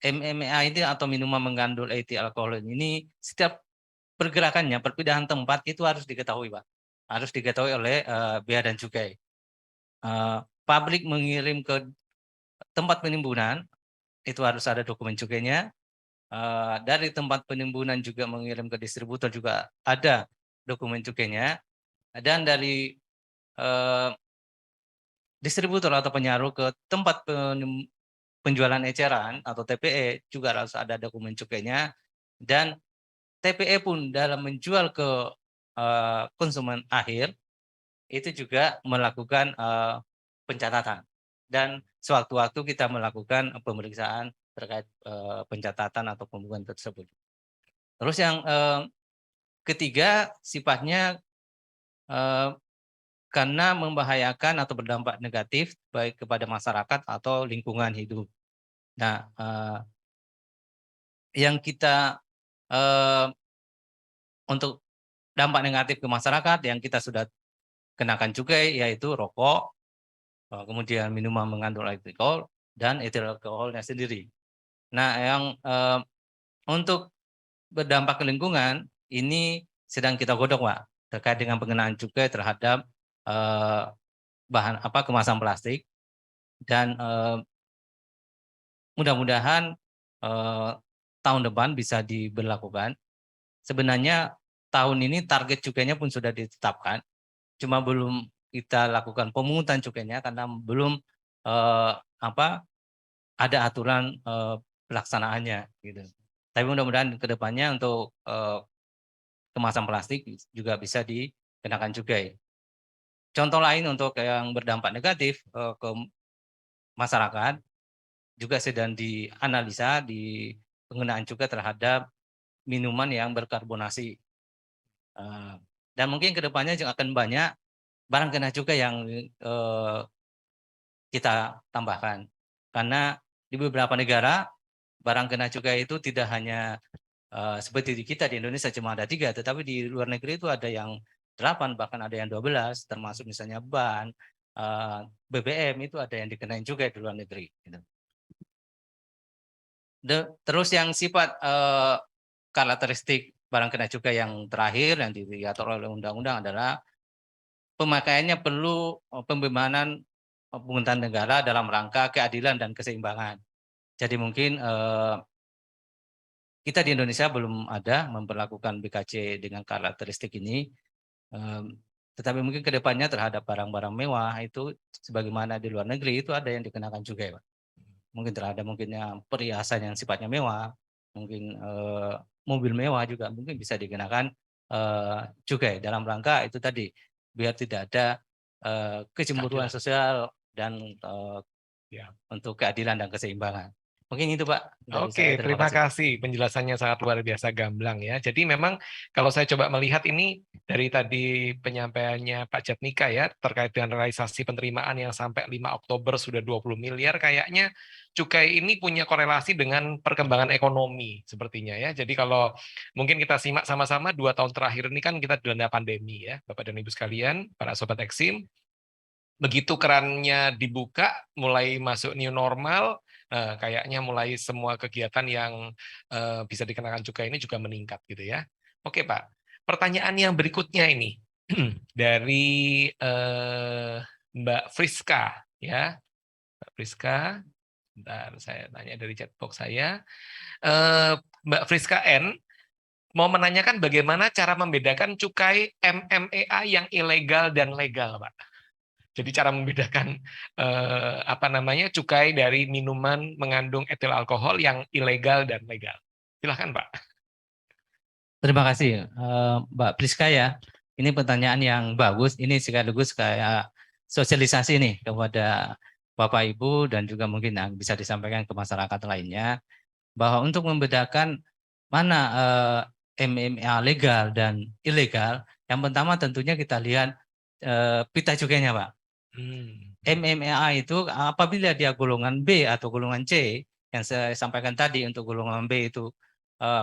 B: MMA ini atau minuman mengandung etil alkohol ini setiap pergerakannya, perpindahan tempat itu harus diketahui, Pak. Harus diketahui oleh Bea dan Cukai. Pabrik mengirim ke tempat penimbunan itu harus ada dokumen cukainya. Dari tempat penimbunan juga mengirim ke distributor juga ada dokumen cukainya. Dan dari distributor atau penyaruh ke tempat penjualan eceran atau TPE juga harus ada dokumen cukainya. Dan TPE pun dalam menjual ke konsumen akhir itu juga melakukan pencatatan. Dan sewaktu-waktu kita melakukan pemeriksaan terkait pencatatan atau pembukuan tersebut. Terus yang ketiga sifatnya karena membahayakan atau berdampak negatif baik kepada masyarakat atau lingkungan hidup. Nah, yang kita untuk dampak negatif ke masyarakat yang kita sudah kenakan cukai yaitu rokok, kemudian minuman mengandung alkohol dan etil alkoholnya sendiri. Nah, yang untuk berdampak ke lingkungan ini sedang kita godok, Pak, terkait dengan pengenaan cukai terhadap bahan kemasan plastik dan mudah-mudahan tahun depan bisa diberlakukan. Sebenarnya tahun ini target cukainya pun sudah ditetapkan, cuma belum kita lakukan pemungutan cukainya karena belum ada aturan pelaksanaannya gitu. Tapi mudah-mudahan ke depannya untuk kemasan plastik juga bisa dikenakan cukai. Contoh lain untuk yang berdampak negatif ke masyarakat juga sedang dianalisa di pengenaan cukai terhadap minuman yang berkarbonasi. Dan mungkin ke depannya juga akan banyak barang kena cukai yang kita tambahkan. Karena di beberapa negara barang kena cukai itu tidak hanya seperti di kita di Indonesia cuma ada 3, tetapi di luar negeri itu ada yang 8, bahkan ada yang 12, termasuk misalnya ban, BBM itu ada yang dikenain juga di luar negeri. Gitu. Terus yang sifat karakteristik barang kena cukai yang terakhir yang diatur oleh undang-undang adalah pemakaiannya perlu pembebanan pemerintahan negara dalam rangka keadilan dan keseimbangan. Jadi mungkin kita di Indonesia belum ada memperlakukan BKC dengan karakteristik ini, tetapi mungkin ke depannya terhadap barang-barang mewah itu sebagaimana di luar negeri itu ada yang dikenakan juga, Pak. Mungkin terhadap mungkinnya perhiasan yang sifatnya mewah, mungkin mobil mewah juga mungkin bisa dikenakan cukai dalam rangka itu tadi biar tidak ada kecemburuan sosial dan untuk keadilan dan keseimbangan. Mungkin itu, Pak.
A: Oke, terima kasih. Penjelasannya sangat luar biasa gamblang ya. Jadi memang kalau saya coba melihat ini dari tadi penyampaiannya Pak Jatmika ya terkait dengan realisasi penerimaan yang sampai 5 Oktober sudah 20 miliar kayaknya cukai ini punya korelasi dengan perkembangan ekonomi sepertinya ya. Jadi kalau mungkin kita simak sama-sama 2 tahun terakhir ini kan kita dilanda pandemi ya, Bapak dan Ibu sekalian, para sobat Eksim. Begitu kerannya dibuka, mulai masuk new normal, kayaknya mulai semua kegiatan yang bisa dikenakan cukai ini juga meningkat gitu ya. Oke Pak, pertanyaan yang berikutnya ini dari Mbak Friska ya. Mbak Friska, bentar saya tanya dari chatbox saya. Mbak Friska N mau menanyakan bagaimana cara membedakan cukai MMEA yang ilegal dan legal, Pak. Jadi cara membedakan cukai dari minuman mengandung etil alkohol yang ilegal dan legal. Silahkan, Pak.
B: Terima kasih, Mbak Priska ya. Ini pertanyaan yang bagus. Ini sekaligus kayak sosialisasi nih kepada Bapak Ibu dan juga mungkin yang bisa disampaikan ke masyarakat lainnya, bahwa untuk membedakan mana MMA legal dan ilegal, yang pertama tentunya kita lihat pita cukainya, Pak. MMA itu apabila dia golongan B atau golongan C, yang saya sampaikan tadi untuk golongan B itu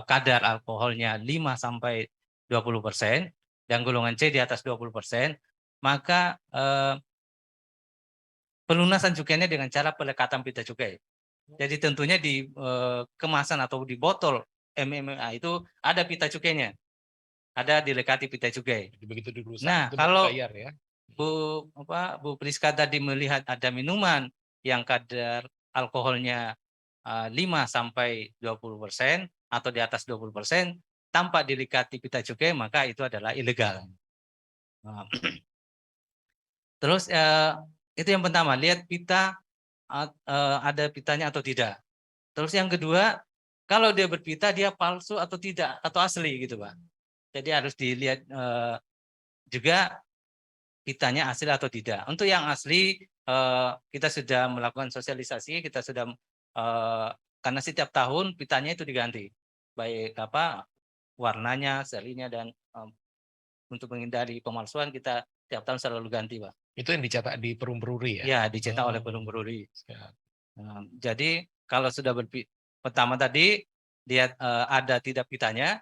B: kadar alkoholnya 5-20% dan golongan C di atas 20%, maka pelunasan cukainya dengan cara pelekatan pita cukai. Jadi tentunya di kemasan atau di botol MMA itu ada pita cukainya, ada dilekati pita cukai.
A: Begitu dirusak,
B: Nah,
A: itu
B: kalau
A: bayar ya.
B: Bu Priska tadi melihat ada minuman yang kadar alkoholnya 5-20% atau di atas 20% tanpa dilekati pita cukai, maka itu adalah ilegal. Terus itu yang pertama, lihat pita ada pitanya atau tidak. Terus yang kedua, kalau dia berpita dia palsu atau tidak atau asli gitu, Pak. Jadi harus dilihat juga pitanya asli atau tidak. Untuk yang asli kita sudah melakukan sosialisasi, kita sudah karena setiap tahun pitanya itu diganti, baik warnanya, serinya, dan untuk menghindari pemalsuan kita tiap tahun selalu ganti, Pak.
A: Itu yang dicetak di Perum Brewery ya?
B: Ya, dicetak oleh Perum Brewery. Jadi kalau sudah pertama tadi lihat ada tidak pitanya.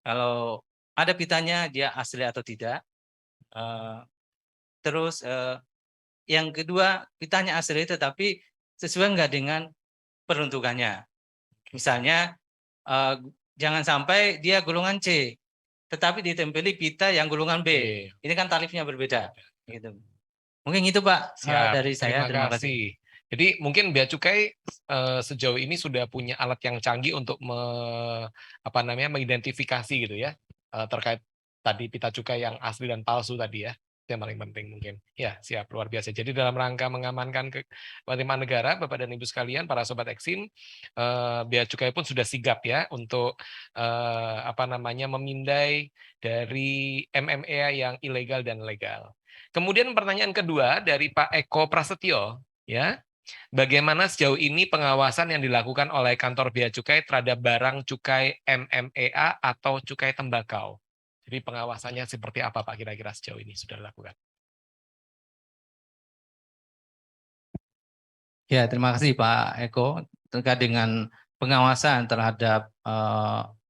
B: Kalau ada pitanya dia asli atau tidak. Terus yang kedua, pitanya asli tetapi sesuai enggak dengan peruntukannya. Misalnya jangan sampai dia golongan C tetapi ditempeli pita yang golongan B. Ini kan tarifnya berbeda gitu. Mungkin itu, Pak.
A: Siap,
B: dari saya.
A: terima kasih. Jadi mungkin Bea Cukai sejauh ini sudah punya alat yang canggih untuk mengidentifikasi gitu ya, terkait tadi pita cukai yang asli dan palsu tadi ya. Itu yang paling penting mungkin. Ya, siap, luar biasa. Jadi dalam rangka mengamankan penerimaan negara, Bapak dan Ibu sekalian, para sobat Eksim, Bea Cukai pun sudah sigap ya untuk memindai dari MMA yang ilegal dan legal. Kemudian pertanyaan kedua dari Pak Eko Prasetyo, ya, bagaimana sejauh ini pengawasan yang dilakukan oleh kantor Bea Cukai terhadap barang cukai MMEA atau cukai tembakau? Jadi pengawasannya seperti apa, Pak, kira-kira sejauh ini sudah dilakukan?
B: Ya, terima kasih Pak Eko. Terkait dengan pengawasan terhadap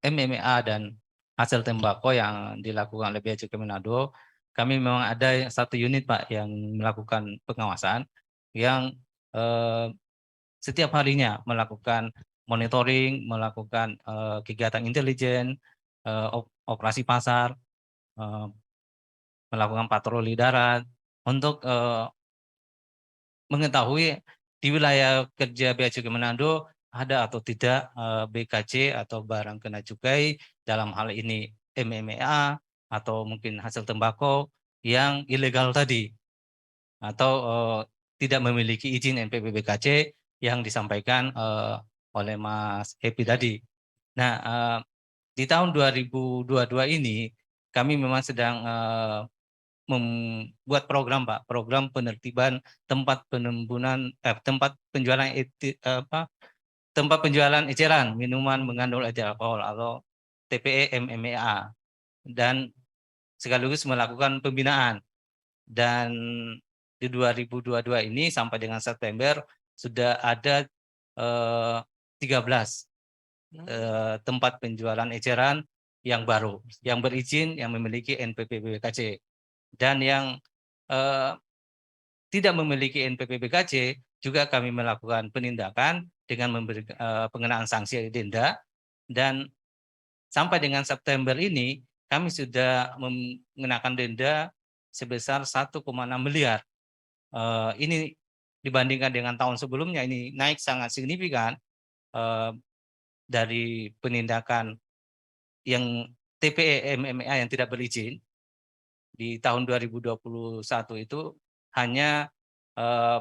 B: MMA dan hasil tembakau yang dilakukan oleh Bea Cukai Manado, kami memang ada satu unit, Pak, yang melakukan pengawasan yang setiap harinya melakukan monitoring, melakukan kegiatan intelijen, operasi pasar, melakukan patroli darat untuk mengetahui di wilayah kerja Bea Cukai Manado ada atau tidak BKC atau barang kena cukai, dalam hal ini MMA atau mungkin hasil tembakau yang ilegal tadi atau tidak memiliki izin NPWP BKC yang disampaikan oleh Mas Happy tadi. Nah, di tahun 2022 ini kami memang sedang membuat program, Pak, program penertiban tempat penimbunan tempat penjualan tempat penjualan eceran minuman mengandung etil alkohol atau TPE MMA, dan sekaligus melakukan pembinaan. Dan di 2022 ini sampai dengan September sudah ada 13 tempat penjualan eceran yang baru, yang berizin, yang memiliki NPWP BKC. Dan yang tidak memiliki NPWP BKC juga kami melakukan penindakan dengan memberi pengenaan sanksi denda. Dan sampai dengan September ini kami sudah mengenakan denda sebesar 1,6 miliar. Ini dibandingkan dengan tahun sebelumnya ini naik sangat signifikan dari penindakan yang TPE MMA yang tidak berizin di tahun 2021 itu hanya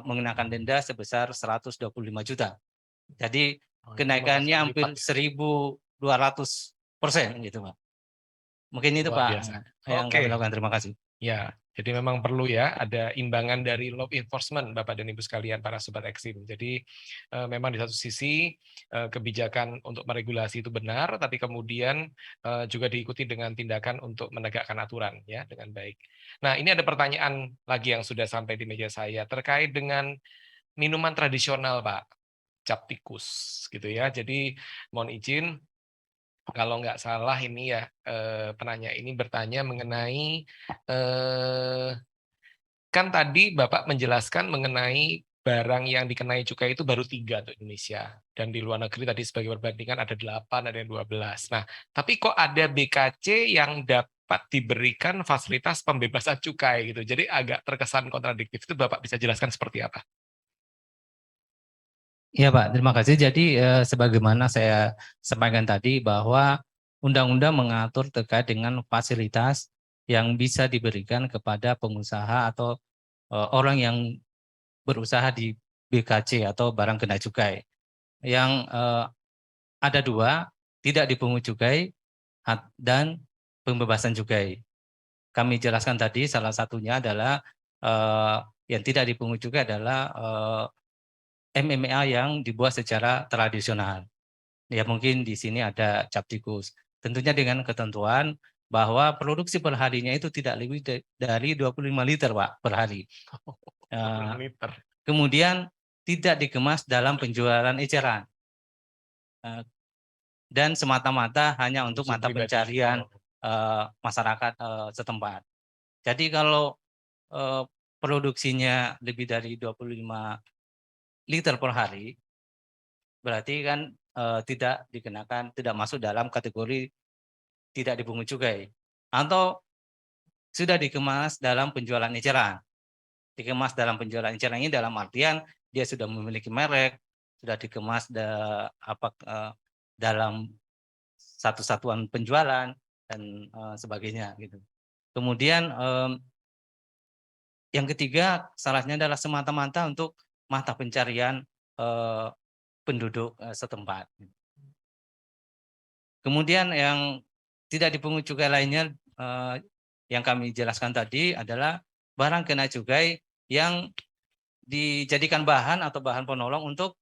B: mengenakan denda sebesar 125 juta. Jadi kenaikannya hampir 1.200% gitu Pak. Mungkin itu
A: Luar
B: Pak
A: biasa.
B: yang
A: Oke.
B: kami lakukan. Terima kasih.
A: Ya, jadi memang perlu ya ada imbangan dari law enforcement, Bapak dan Ibu sekalian, para sobat Eksim. Jadi memang di satu sisi kebijakan untuk meregulasi itu benar, tapi kemudian juga diikuti dengan tindakan untuk menegakkan aturan ya dengan baik. Nah, ini ada pertanyaan lagi yang sudah sampai di meja saya terkait dengan minuman tradisional, Pak, cap tikus, gitu ya. Jadi mohon izin. Kalau nggak salah ini ya, penanya ini bertanya mengenai, kan tadi Bapak menjelaskan mengenai barang yang dikenai cukai itu baru 3 untuk Indonesia, dan di luar negeri tadi sebagai perbandingan ada 8, ada yang 12. Nah, tapi kok ada BKC yang dapat diberikan fasilitas pembebasan cukai gitu, jadi agak terkesan kontradiktif, itu Bapak bisa jelaskan seperti apa?
B: Iya Pak, terima kasih. Jadi sebagaimana saya sampaikan tadi bahwa undang-undang mengatur terkait dengan fasilitas yang bisa diberikan kepada pengusaha atau orang yang berusaha di BKC atau barang kena cukai. Yang ada 2, tidak dipungut cukai dan pembebasan cukai. Kami jelaskan tadi salah satunya adalah yang tidak dipungut cukai adalah MMA yang dibuat secara tradisional. Ya mungkin di sini ada cap tikus. Tentunya dengan ketentuan bahwa produksi per harinya itu tidak lebih dari 25 liter Pak per hari.
A: 25 liter.
B: Kemudian tidak dikemas dalam penjualan eceran. Dan semata-mata hanya untuk mata pencarian masyarakat setempat. Jadi kalau produksinya lebih dari 25 liter per hari, berarti kan tidak dikenakan, tidak masuk dalam kategori tidak dipungut cukai. Atau sudah dikemas dalam penjualan eceran. Dikemas dalam penjualan eceran ini dalam artian dia sudah memiliki merek, sudah dikemas dalam satu satuan penjualan dan sebagainya gitu. Kemudian yang ketiga salahnya adalah semata-mata untuk mata pencarian penduduk setempat. Kemudian yang tidak dipungut cukai lainnya yang kami jelaskan tadi adalah barang kena cukai yang dijadikan bahan atau bahan penolong untuk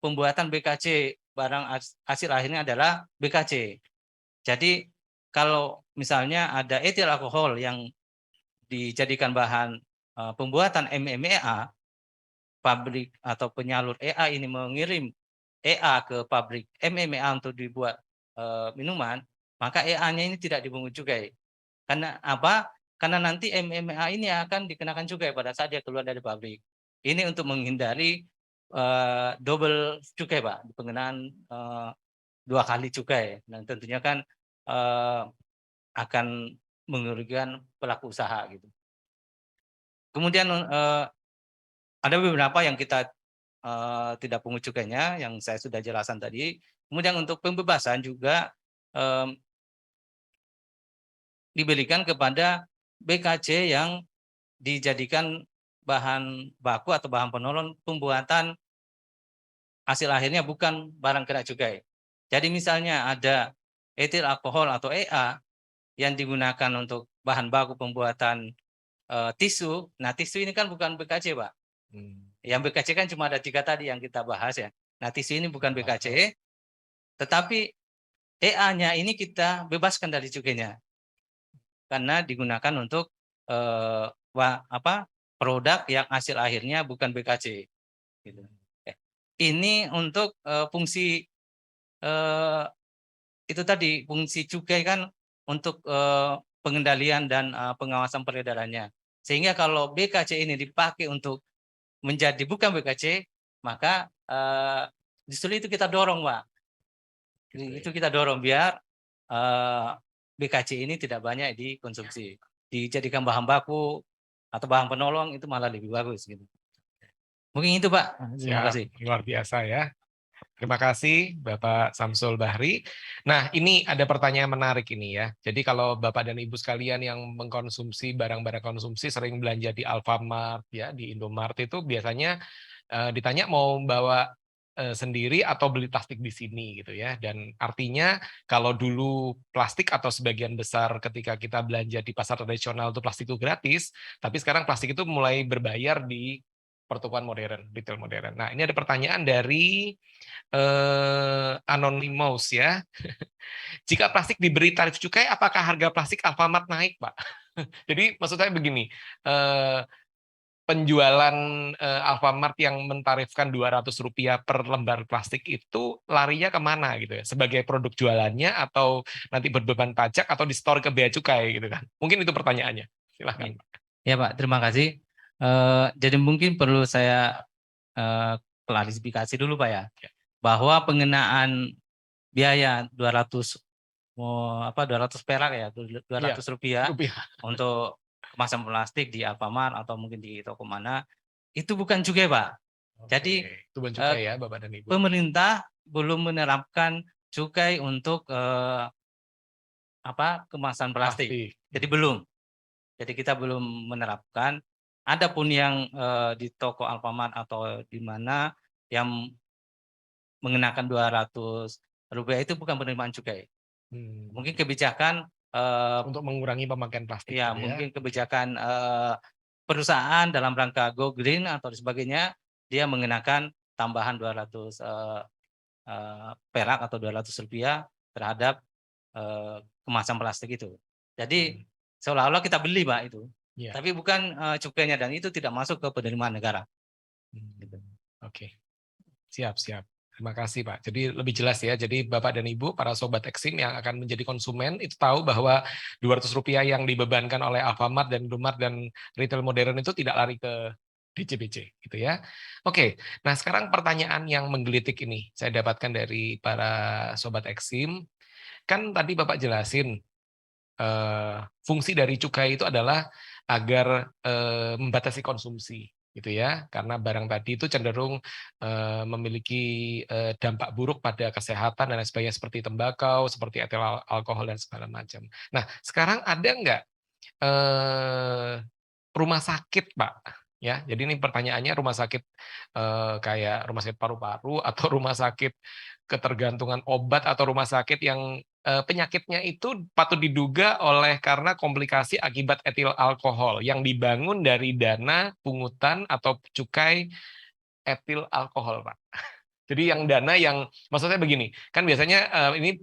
B: pembuatan BKC. Barang hasil akhirnya adalah BKC. Jadi kalau misalnya ada etil alkohol yang dijadikan bahan pembuatan MMA, pabrik atau penyalur EA ini mengirim EA ke pabrik MMA untuk dibuat minuman, maka EA-nya ini tidak dipungut cukai. Karena apa? Karena nanti MMA ini akan dikenakan cukai pada saat dia keluar dari pabrik. Ini untuk menghindari double cukai, Pak, pengenaan 2 kali cukai. Dan tentunya kan akan merugikan pelaku usaha gitu. Kemudian ada beberapa yang kita tidak pungut cukainya yang saya sudah jelaskan tadi. Kemudian untuk pembebasan juga diberikan kepada BKC yang dijadikan bahan baku atau bahan penolong pembuatan hasil akhirnya bukan barang kena cukai. Jadi misalnya ada etil alkohol atau EA yang digunakan untuk bahan baku pembuatan tisu. Nah, tisu ini kan bukan BKC, Pak. Yang BKC kan cuma ada 3 tadi yang kita bahas ya. Nah, tisu ini bukan BKC, tetapi EA-nya ini kita bebaskan dari cukainya. Karena digunakan untuk produk yang hasil akhirnya bukan BKC. Gitu. Ini untuk fungsi itu tadi, fungsi cukai kan untuk pengendalian dan pengawasan peredarannya. Sehingga kalau BKC ini dipakai untuk menjadi bukan BKC, maka justru itu kita dorong, Pak. Itu kita dorong biar BKC ini tidak banyak dikonsumsi. Dijadikan bahan baku atau bahan penolong itu malah lebih bagus gitu. Mungkin itu Pak. Terima
A: Siap,
B: kasih.
A: luar biasa ya. Terima kasih Bapak Samsul Bahri. Nah, ini ada pertanyaan menarik ini ya. Jadi kalau Bapak dan Ibu sekalian yang mengkonsumsi barang-barang konsumsi sering belanja di Alfamart ya, di Indomart itu biasanya ditanya mau bawa sendiri atau beli plastik di sini gitu ya. Dan artinya kalau dulu plastik atau sebagian besar ketika kita belanja di pasar tradisional itu plastik itu gratis, tapi sekarang plastik itu mulai berbayar di pertukaran modern, retail modern. Nah, ini ada pertanyaan dari Anonymous ya. Jika plastik diberi tarif cukai, apakah harga plastik Alfamart naik, Pak? Jadi maksud saya begini, penjualan Alfamart yang mentarifkan Rp200 per lembar plastik itu larinya kemana gitu ya? Sebagai produk jualannya atau nanti berbeban pajak atau di store ke bea cukai gitu kan? Mungkin itu pertanyaannya. Silahkan.
B: Ya Pak, terima kasih. Jadi mungkin perlu saya klarifikasi dulu Pak ya, bahwa pengenaan biaya 200 perak ya, 200 rupiah untuk kemasan plastik di Alfamart atau mungkin di toko mana, itu bukan cukai Pak. Jadi
A: itu bukan cukai ya Bapak dan Ibu.
B: Pemerintah belum menerapkan cukai untuk kemasan plastik. Jadi belum. Jadi kita belum menerapkan. Adapun yang di toko Alfamart atau di mana yang mengenakan 200 rupiah itu bukan penerimaan cukai. Mungkin kebijakan
A: untuk mengurangi pemakaian plastik.
B: Ya, mungkin kebijakan perusahaan dalam rangka go green atau sebagainya, dia mengenakan tambahan 200 perak atau 200 rupiah terhadap kemasan plastik itu. Jadi seolah-olah kita beli Pak itu, tapi bukan cukainya, dan itu tidak masuk ke penerimaan negara.
A: Oke, siap. Terima kasih Pak. Jadi lebih jelas ya. Jadi Bapak dan Ibu, para sobat Eksim yang akan menjadi konsumen itu tahu bahwa Rp200 yang dibebankan oleh Alfamart dan Indomart dan retail modern itu tidak lari ke DCBC gitu ya. Oke, nah sekarang pertanyaan yang menggelitik ini saya dapatkan dari para sobat Eksim. Kan tadi Bapak jelasin fungsi dari cukai itu adalah agar membatasi konsumsi gitu ya, karena barang tadi itu cenderung memiliki dampak buruk pada kesehatan dan lain sebagainya seperti tembakau, seperti etil alkohol dan segala macam. Nah, sekarang ada nggak rumah sakit, Pak? Ya, jadi ini pertanyaannya rumah sakit kayak rumah sakit paru-paru atau rumah sakit ketergantungan obat atau rumah sakit yang penyakitnya itu patut diduga oleh karena komplikasi akibat etil alkohol yang dibangun dari dana pungutan atau cukai etil alkohol, Pak. Jadi yang dana yang maksudnya begini, kan biasanya ini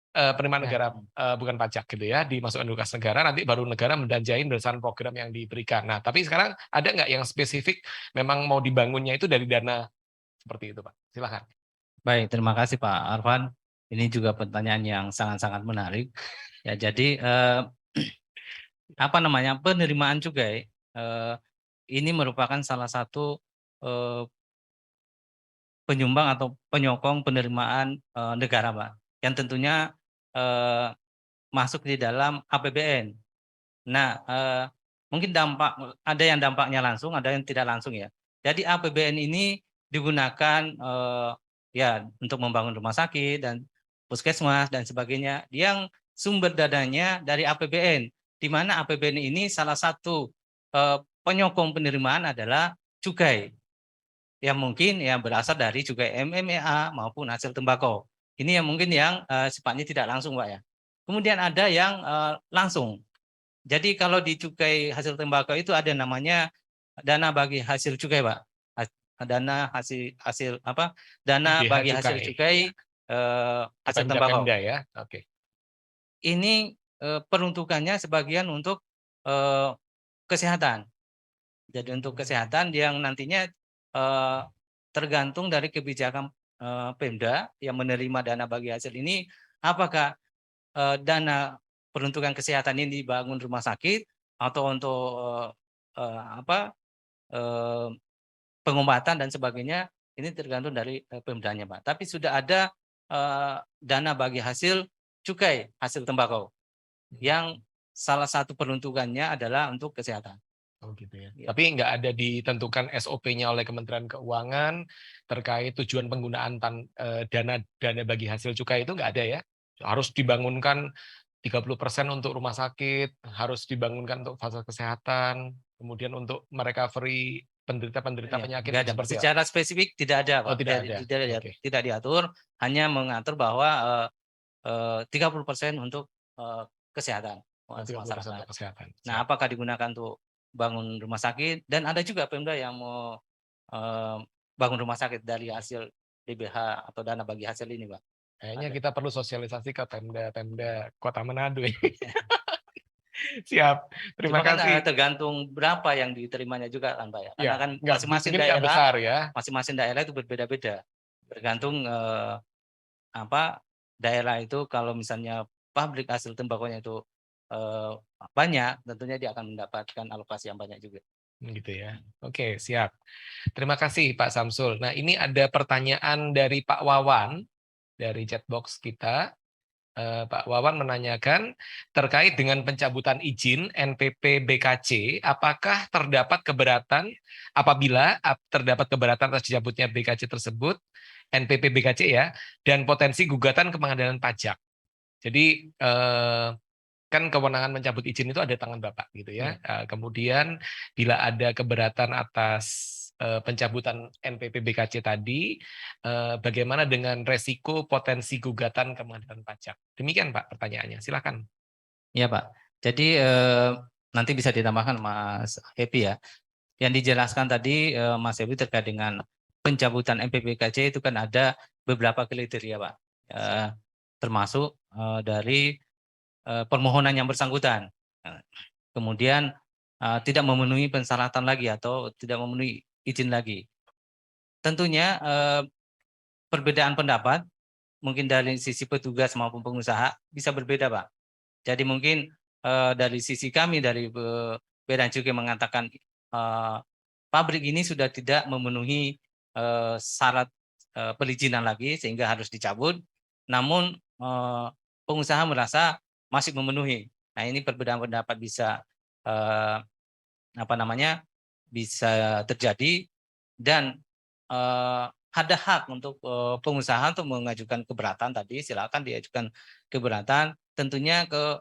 A: penerimaan negara bukan pajak gitu ya, dimasukkan ke kas negara, nanti baru negara mendanjain berdasarkan program yang diberikan. Nah, tapi sekarang ada nggak yang spesifik memang mau dibangunnya itu dari dana seperti itu, Pak? Silakan.
B: Baik, terima kasih Pak Arfan. Ini juga pertanyaan yang sangat-sangat menarik. Ya, jadi penerimaan cukai ini merupakan salah satu penyumbang atau penyokong penerimaan negara, Pak, yang tentunya masuk di dalam APBN. Nah, mungkin ada yang dampaknya langsung, ada yang tidak langsung ya. Jadi APBN ini digunakan untuk membangun rumah sakit dan puskesmas dan sebagainya yang sumber dananya dari APBN, di mana APBN ini salah satu penyokong penerimaan adalah cukai yang mungkin yang berasal dari cukai MMA maupun hasil tembakau. Ini yang mungkin yang sifatnya tidak langsung, Pak ya. Kemudian ada yang langsung. Jadi kalau di cukai hasil tembakau itu ada namanya dana bagi hasil cukai, Pak. Dana bagi hasil cukai hasil tembakau.
A: Ya. Oke.
B: Ini peruntukannya sebagian untuk kesehatan. Jadi untuk kesehatan yang nantinya tergantung dari kebijakan Pemda yang menerima dana bagi hasil ini, apakah dana peruntukan kesehatan ini dibangun rumah sakit atau untuk pengobatan dan sebagainya, ini tergantung dari Pemdanya, Pak. Tapi sudah ada dana bagi hasil cukai hasil tembakau. yang salah satu peruntukannya adalah untuk kesehatan.
A: Oh gitu ya.
B: Ya.
A: Tapi nggak ada ditentukan SOP-nya oleh Kementerian Keuangan terkait tujuan penggunaan dana bagi hasil cukai itu nggak ada ya. Harus dibangunkan 30% untuk rumah sakit, harus dibangunkan untuk fasilitas kesehatan, kemudian untuk merecovery penderita-penderita
B: Ya,
A: penyakit
B: nggak ada.
A: seperti apa?
B: Secara spesifik tidak ada,
A: Oh
B: Pak.
A: tidak ada. Oke.
B: Tidak diatur, hanya mengatur bahwa 30% untuk kesehatan
A: Oh, 30%
B: masyarakat.
A: untuk kesehatan.
B: Nah,
A: Siap.
B: apakah digunakan untuk bangun rumah sakit? Dan ada juga Pemda yang mau bangun rumah sakit dari hasil DBH atau dana bagi hasil ini, Pak.
A: Kayaknya
B: Ada.
A: kita perlu sosialisasi ke Pemda Kota Manado ya. Siap. Terima
B: Cuma kan
A: kasih.
B: tergantung berapa yang diterimanya juga kan, Pak ya. Karena
A: Ya,
B: kan
A: nggak,
B: masing-masing
A: mungkin nggak besar ya.
B: masing-masing daerah itu berbeda-beda. Bergantung daerah itu kalau misalnya pabrik hasil tembakonya itu banyak, tentunya dia akan mendapatkan alokasi yang banyak juga.
A: Gitu ya. Oke, siap. Terima kasih Pak Samsul. Nah, ini ada pertanyaan dari Pak Wawan dari chatbox kita. Pak Wawan menanyakan terkait dengan pencabutan izin NPP BKC, apakah terdapat keberatan apabila terdapat keberatan atas dicabutnya BKC tersebut, NPP BKC ya, dan potensi gugatan ke pengadilan pajak. Jadi kan kewenangan mencabut izin itu ada di tangan Bapak gitu ya. Kemudian bila ada keberatan atas pencabutan NPP BKC tadi, bagaimana dengan resiko potensi gugatan ke pengadilan pajak? Demikian Pak pertanyaannya, silakan.
B: Iya Pak. Jadi nanti bisa ditambahkan Mas Happy ya. Yang dijelaskan tadi Mas Happy terkait dengan pencabutan NPP BKC itu kan ada beberapa kriteria Pak. Termasuk dari permohonan yang bersangkutan. Kemudian tidak memenuhi persyaratan lagi atau tidak memenuhi izin lagi. Tentunya perbedaan pendapat mungkin dari sisi petugas maupun pengusaha bisa berbeda Pak. Jadi mungkin dari sisi kami dari Bea dan Cukai mengatakan pabrik ini sudah tidak memenuhi syarat perizinan lagi sehingga harus dicabut. Namun pengusaha merasa masih memenuhi. Nah ini perbedaan pendapat bisa bisa terjadi dan ada hak untuk pengusaha untuk mengajukan keberatan tadi, silakan diajukan keberatan tentunya ke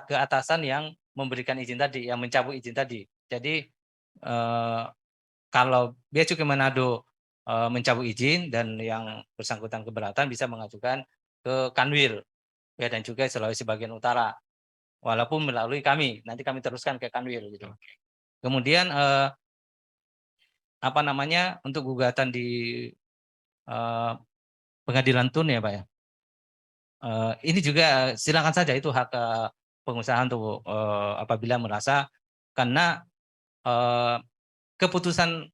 B: ke atasan yang memberikan izin tadi, yang mencabut izin tadi. Jadi kalau Bea Cukai Manado mencabut izin dan yang bersangkutan keberatan bisa mengajukan ke Kanwil Bea dan Cukai Sulawesi bagian utara. Walaupun melalui kami, nanti kami teruskan ke Kanwil gitu. Kemudian untuk gugatan di pengadilan tun ya Pak ya. Ini juga silakan saja itu hak pengusaha untuk apabila merasa karena keputusan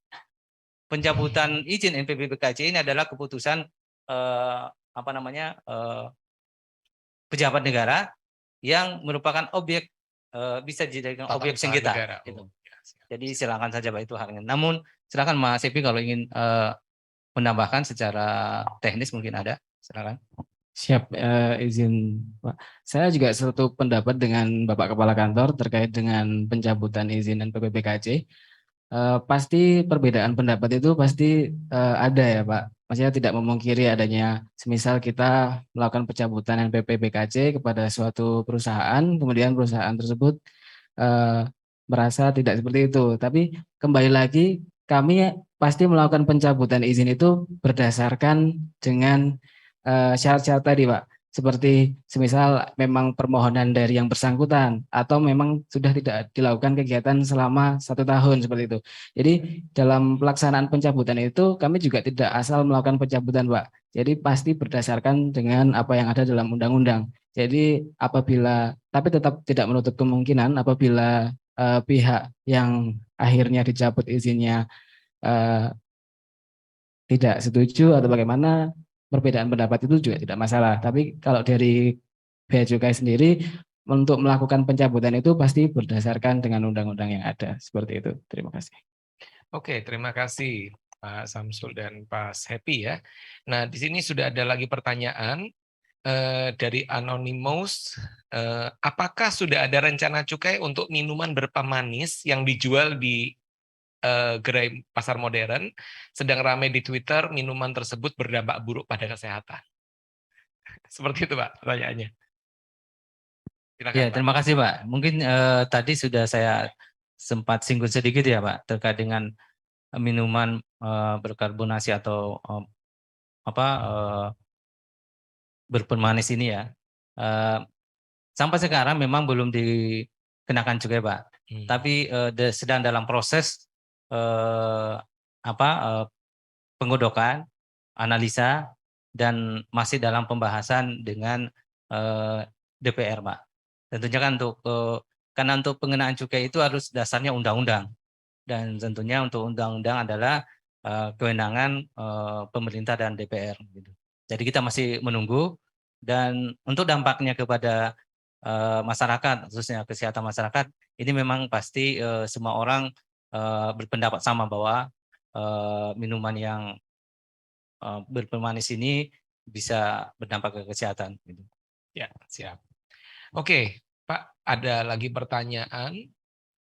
B: pencabutan izin NPP BKC ini adalah keputusan pejabat negara yang merupakan objek bisa dijadikan objek sengketa. Gitu. Jadi silakan saja Pak itu haknya. Namun silakan Mas Epi kalau ingin menambahkan secara teknis mungkin ada, silakan.
D: Siap, izin Pak. Saya juga satu pendapat dengan Bapak Kepala Kantor terkait dengan pencabutan izin NPP BKC. Pasti perbedaan pendapat itu pasti ada ya Pak. Maksudnya tidak memungkiri adanya, semisal kita melakukan pencabutan NPP BKC kepada suatu perusahaan, kemudian perusahaan tersebut merasa tidak seperti itu. Tapi kembali lagi, kami pasti melakukan pencabutan izin itu berdasarkan dengan syarat-syarat tadi Pak, seperti semisal memang permohonan dari yang bersangkutan atau memang sudah tidak dilakukan kegiatan selama 1 tahun seperti itu. Jadi dalam pelaksanaan pencabutan itu kami juga tidak asal melakukan pencabutan Pak. Jadi pasti berdasarkan dengan apa yang ada dalam undang-undang. Jadi tapi tetap tidak menutup kemungkinan apabila pihak yang akhirnya dicabut izinnya tidak setuju atau bagaimana, perbedaan pendapat itu juga tidak masalah. Tapi kalau dari Bea Cukai sendiri untuk melakukan pencabutan itu pasti berdasarkan dengan undang-undang yang ada. Seperti itu. Terima kasih.
A: Oke, terima kasih Pak Samsul dan Pak Happy ya. Nah, di sini sudah ada lagi pertanyaan dari Anonymous. Apakah sudah ada rencana cukai untuk minuman berpemanis yang dijual di gerai pasar modern, sedang ramai di Twitter, minuman tersebut berdampak buruk pada kesehatan? Seperti itu, Pak, pertanyaannya. Silakan,
B: Ya,
A: Pak.
B: terima kasih Pak. Mungkin tadi sudah saya sempat singgung sedikit ya Pak terkait dengan minuman berkarbonasi atau berpemanis ini ya. Eh, Sampai sekarang memang belum dikenakan cukai Pak. Tapi sedang dalam proses penggodokan, analisa, dan masih dalam pembahasan dengan DPR Pak. Tentunya kan karena untuk pengenaan cukai itu harus dasarnya undang-undang, dan tentunya untuk undang-undang adalah kewenangan pemerintah dan DPR. Gitu. Jadi kita masih menunggu, dan untuk dampaknya kepada masyarakat, khususnya kesehatan masyarakat, ini memang pasti semua orang berpendapat sama bahwa minuman yang berpemanis ini bisa berdampak ke kesehatan. Gitu.
A: Ya, siap. Oke, Pak, ada lagi pertanyaan.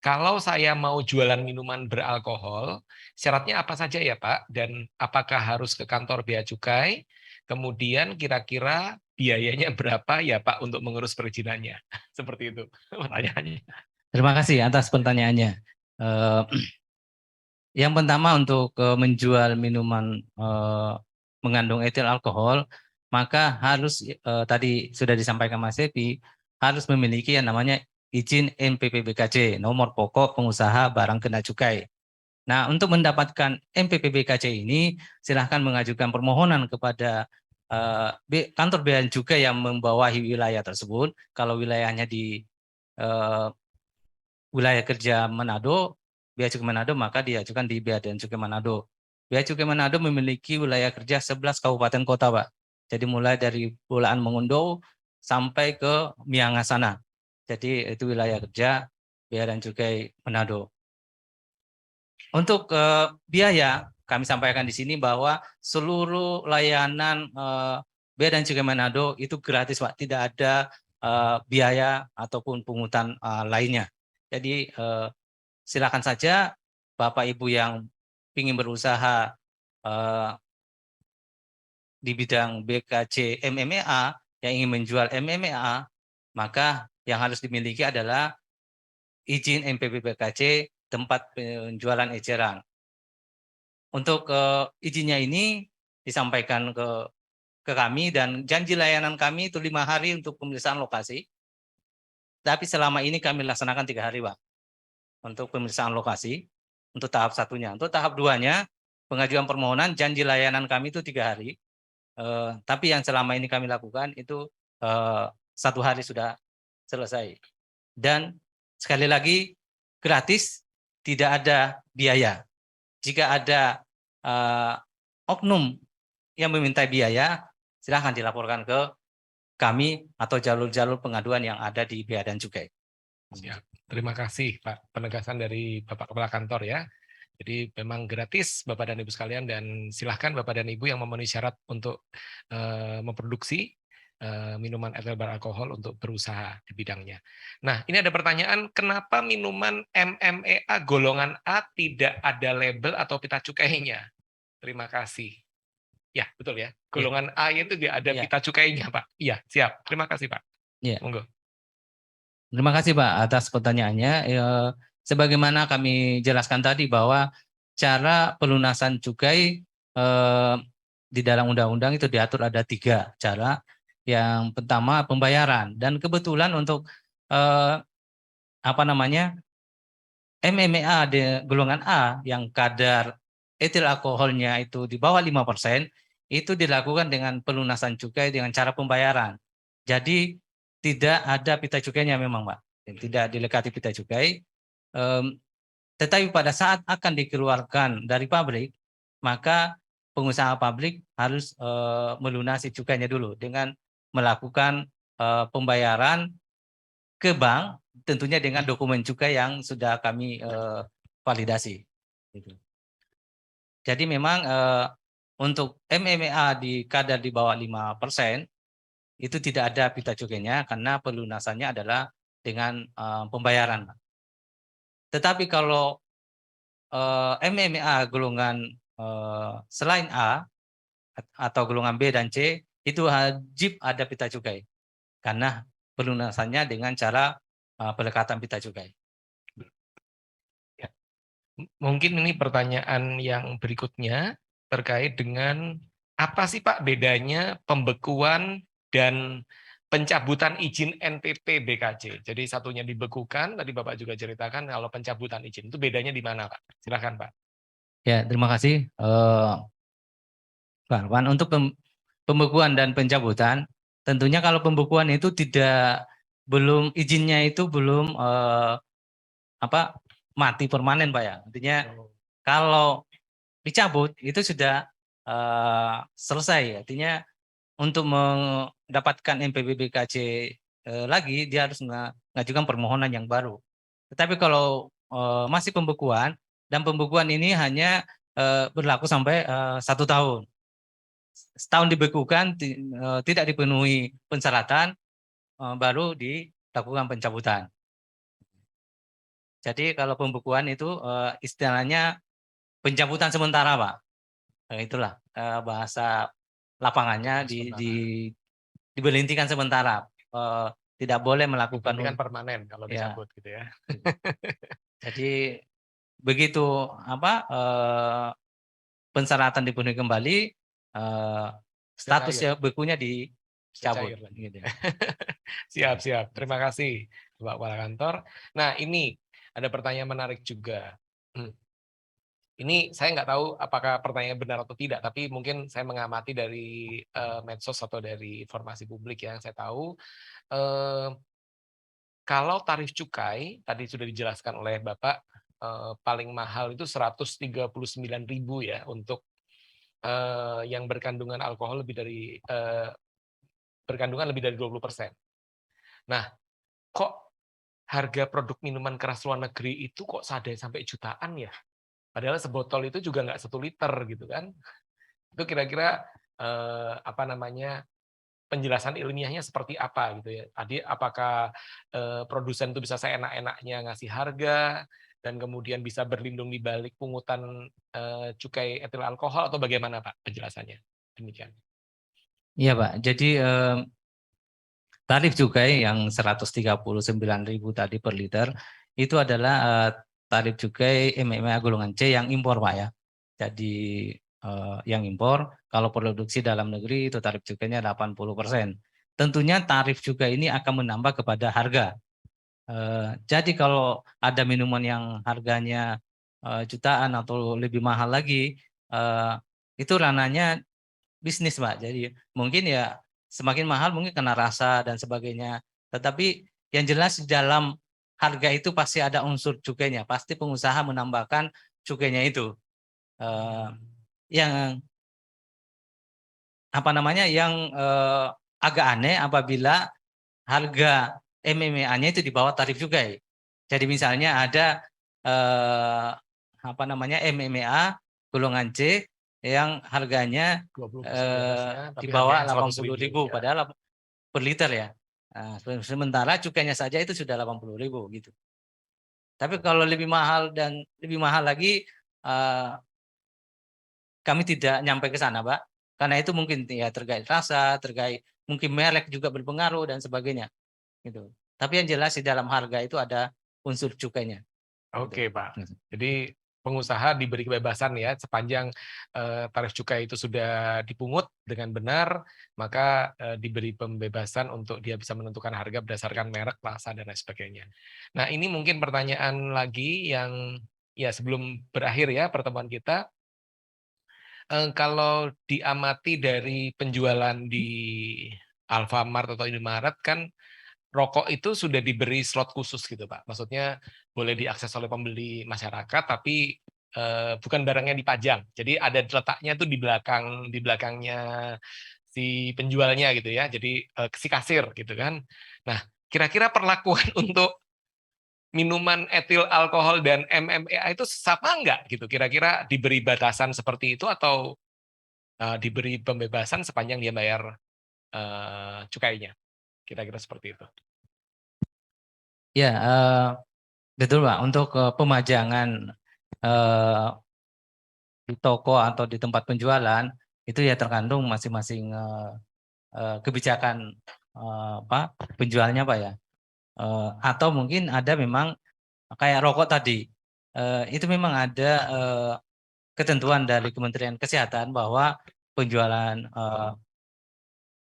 A: Kalau saya mau jualan minuman beralkohol, syaratnya apa saja ya Pak? Dan apakah harus ke kantor Bea Cukai? Kemudian kira-kira biayanya berapa ya Pak untuk mengurus perizinannya? Seperti itu pertanyaannya.
B: Terima kasih atas pertanyaannya. Yang pertama, untuk menjual minuman mengandung etil alkohol, maka harus tadi sudah disampaikan Mas Epi, harus memiliki yang namanya izin MPPBKC, nomor pokok pengusaha barang kena cukai. Nah, untuk mendapatkan MPPBKC ini, silahkan mengajukan permohonan kepada kantor bea dan cukai yang membawahi wilayah tersebut. Kalau wilayahnya di wilayah kerja Manado, Bea Cukai Manado, maka diajukan di Bea dan Cukai Manado. Bea Cukai Manado memiliki wilayah kerja 11 kabupaten kota, Pak. Jadi mulai dari Pulaan Mongondo sampai ke Miangas sana. Jadi itu wilayah kerja Bea dan Cukai Manado. Untuk biaya, kami sampaikan di sini bahwa seluruh layanan Bea dan Cukai Manado itu gratis, Pak. Tidak ada biaya ataupun pungutan lainnya. Jadi silakan saja Bapak Ibu yang ingin berusaha di bidang BKC MMA, yang ingin menjual MMA, maka yang harus dimiliki adalah izin MPPBKC tempat penjualan eceran. Untuk izinnya ini disampaikan ke kami, dan janji layanan kami itu 5 hari untuk pemeriksaan lokasi. Tapi selama ini kami laksanakan 3 hari, Pak, untuk pemeriksaan lokasi, untuk tahap satunya. Untuk tahap 2-nya, pengajuan permohonan, janji layanan kami itu 3 hari. Tapi yang selama ini kami lakukan itu 1 hari sudah selesai. Dan sekali lagi, gratis, tidak ada biaya. Jika ada oknum yang meminta biaya, silahkan dilaporkan ke kami atau jalur-jalur pengaduan yang ada di Bea dan Cukai.
A: Ya, terima kasih Pak penegasan dari Bapak Kepala Kantor ya. Jadi memang gratis Bapak dan Ibu sekalian, dan silahkan Bapak dan Ibu yang memenuhi syarat untuk memproduksi minuman etil beralkohol untuk berusaha di bidangnya. Nah, ini ada pertanyaan, kenapa minuman MMA golongan A tidak ada label atau pita cukainya? Terima kasih. Ya, betul ya. Golongan A itu tidak ada pita cukainya, Pak. Iya, siap. Terima kasih, Pak.
B: Iya.
A: Monggo.
B: Terima kasih Pak atas pertanyaannya. Sebagaimana kami jelaskan tadi bahwa cara pelunasan cukai di dalam undang-undang itu diatur ada 3 cara. Yang pertama pembayaran, dan kebetulan untuk MMA di golongan A yang kadar etil alkoholnya itu di bawah 5%, itu dilakukan dengan pelunasan cukai dengan cara pembayaran. Jadi tidak ada pita cukainya memang, Pak. Tidak dilekati pita cukai. Tetapi pada saat akan dikeluarkan dari pabrik, maka pengusaha pabrik harus melunasi cukainya dulu dengan melakukan pembayaran ke bank, tentunya dengan dokumen cukai yang sudah kami validasi. Jadi memang untuk MMA di kadar di bawah 5% itu tidak ada pita cukainya karena pelunasannya adalah dengan pembayaran. Tetapi kalau MMA golongan selain A atau golongan B dan C itu wajib ada pita cukai karena pelunasannya dengan cara pendekatan pita cukai.
A: Ya. Mungkin ini pertanyaan yang berikutnya terkait dengan apa sih Pak bedanya pembekuan dan pencabutan izin NPP BKJ. Jadi satunya dibekukan, tadi Bapak juga ceritakan kalau pencabutan izin itu bedanya di mana Pak? Silakan Pak.
B: Ya, terima kasih Pak Arwan. Untuk pembekuan dan pencabutan, tentunya kalau pembekuan itu belum izinnya itu belum mati permanen Pak ya. Artinya kalau dicabut itu sudah selesai. Artinya untuk mendapatkan NPP BKJ lagi dia harus mengajukan permohonan yang baru. Tetapi kalau masih pembekuan dan pembekuan ini hanya berlaku sampai 1 tahun. Setahun dibekukan tidak dipenuhi persyaratan baru dilakukan pencabutan. Jadi kalau pembekuan itu istilahnya pencabutan sementara Pak. Itulah bahasa lapangannya diberhentikan sementara. Tidak boleh melakukan
A: permanen kalau dicabut gitu ya.
B: Jadi begitu persyaratan dipenuhi kembali, status bekunya dicabut. Gitu.
A: Siap. Terima kasih Pak Kepala Kantor. Nah ini ada pertanyaan menarik juga. Ini saya nggak tahu apakah pertanyaan benar atau tidak, tapi mungkin saya mengamati dari medsos atau dari informasi publik yang saya tahu. Kalau tarif cukai tadi sudah dijelaskan oleh Bapak, paling mahal itu 139.000 ya untuk yang berkandungan alkohol berkandungan lebih dari 20%. Nah, kok harga produk minuman keras luar negeri itu kok sampai jutaan ya? Padahal sebotol itu juga nggak 1 liter gitu kan? Itu kira-kira penjelasan ilmiahnya seperti apa gitu ya? Tadi apakah produsen itu bisa seenak-enaknya ngasih harga dan kemudian bisa berlindung di balik pungutan cukai etil alkohol atau bagaimana Pak penjelasannya? Demikian.
B: Iya Pak. Jadi tarif cukai yang 139.000 tadi per liter itu adalah tarif cukai MMA golongan C yang impor Pak ya. Jadi yang impor, kalau produksi dalam negeri itu tarif cukainya 80%. Tentunya tarif cukai ini akan menambah kepada harga. Jadi kalau ada minuman yang harganya jutaan atau lebih mahal lagi, itu ranahnya bisnis Pak. Jadi mungkin ya semakin mahal mungkin karena rasa dan sebagainya. Tetapi yang jelas di dalam harga itu pasti ada unsur cukainya. Pasti pengusaha menambahkan cukainya itu. Yang yang agak aneh apabila harga MMA-nya itu di bawah tarif cukai. Jadi misalnya ada MMA golongan C yang harganya di bawah 80.000 padahal per liter ya. Nah, sementara cukainya saja itu sudah 80.000 gitu. Tapi kalau lebih mahal lagi kami tidak nyampe ke sana, Pak. Karena itu mungkin ya terkait rasa, terkait mungkin merek juga berpengaruh dan sebagainya. Gitu. Tapi yang jelas di dalam harga itu ada unsur cukainya.
A: Oke, Pak. Jadi pengusaha diberi kebebasan ya sepanjang tarif cukai itu sudah dipungut dengan benar, maka diberi pembebasan untuk dia bisa menentukan harga berdasarkan merek, rasa dan lain sebagainya. Nah, ini mungkin pertanyaan lagi yang ya sebelum berakhir ya pertemuan kita. Kalau diamati dari penjualan di Alfamart atau Indomaret kan rokok itu sudah diberi slot khusus gitu Pak. Maksudnya boleh diakses oleh pembeli masyarakat tapi bukan barangnya dipajang. Jadi ada letaknya tuh di belakangnya si penjualnya gitu ya. Jadi si kasir gitu kan. Nah, kira-kira perlakuan untuk minuman etil alkohol dan MMA itu sama nggak gitu? Kira-kira diberi batasan seperti itu atau diberi pembebasan sepanjang dia bayar cukainya? Kira-kira seperti itu.
B: Ya, betul Pak. Untuk pemajangan di toko atau di tempat penjualan itu ya tergantung masing-masing kebijakan penjualnya Pak ya. Atau mungkin ada memang kayak rokok tadi, itu memang ada ketentuan dari Kementerian Kesehatan bahwa penjualan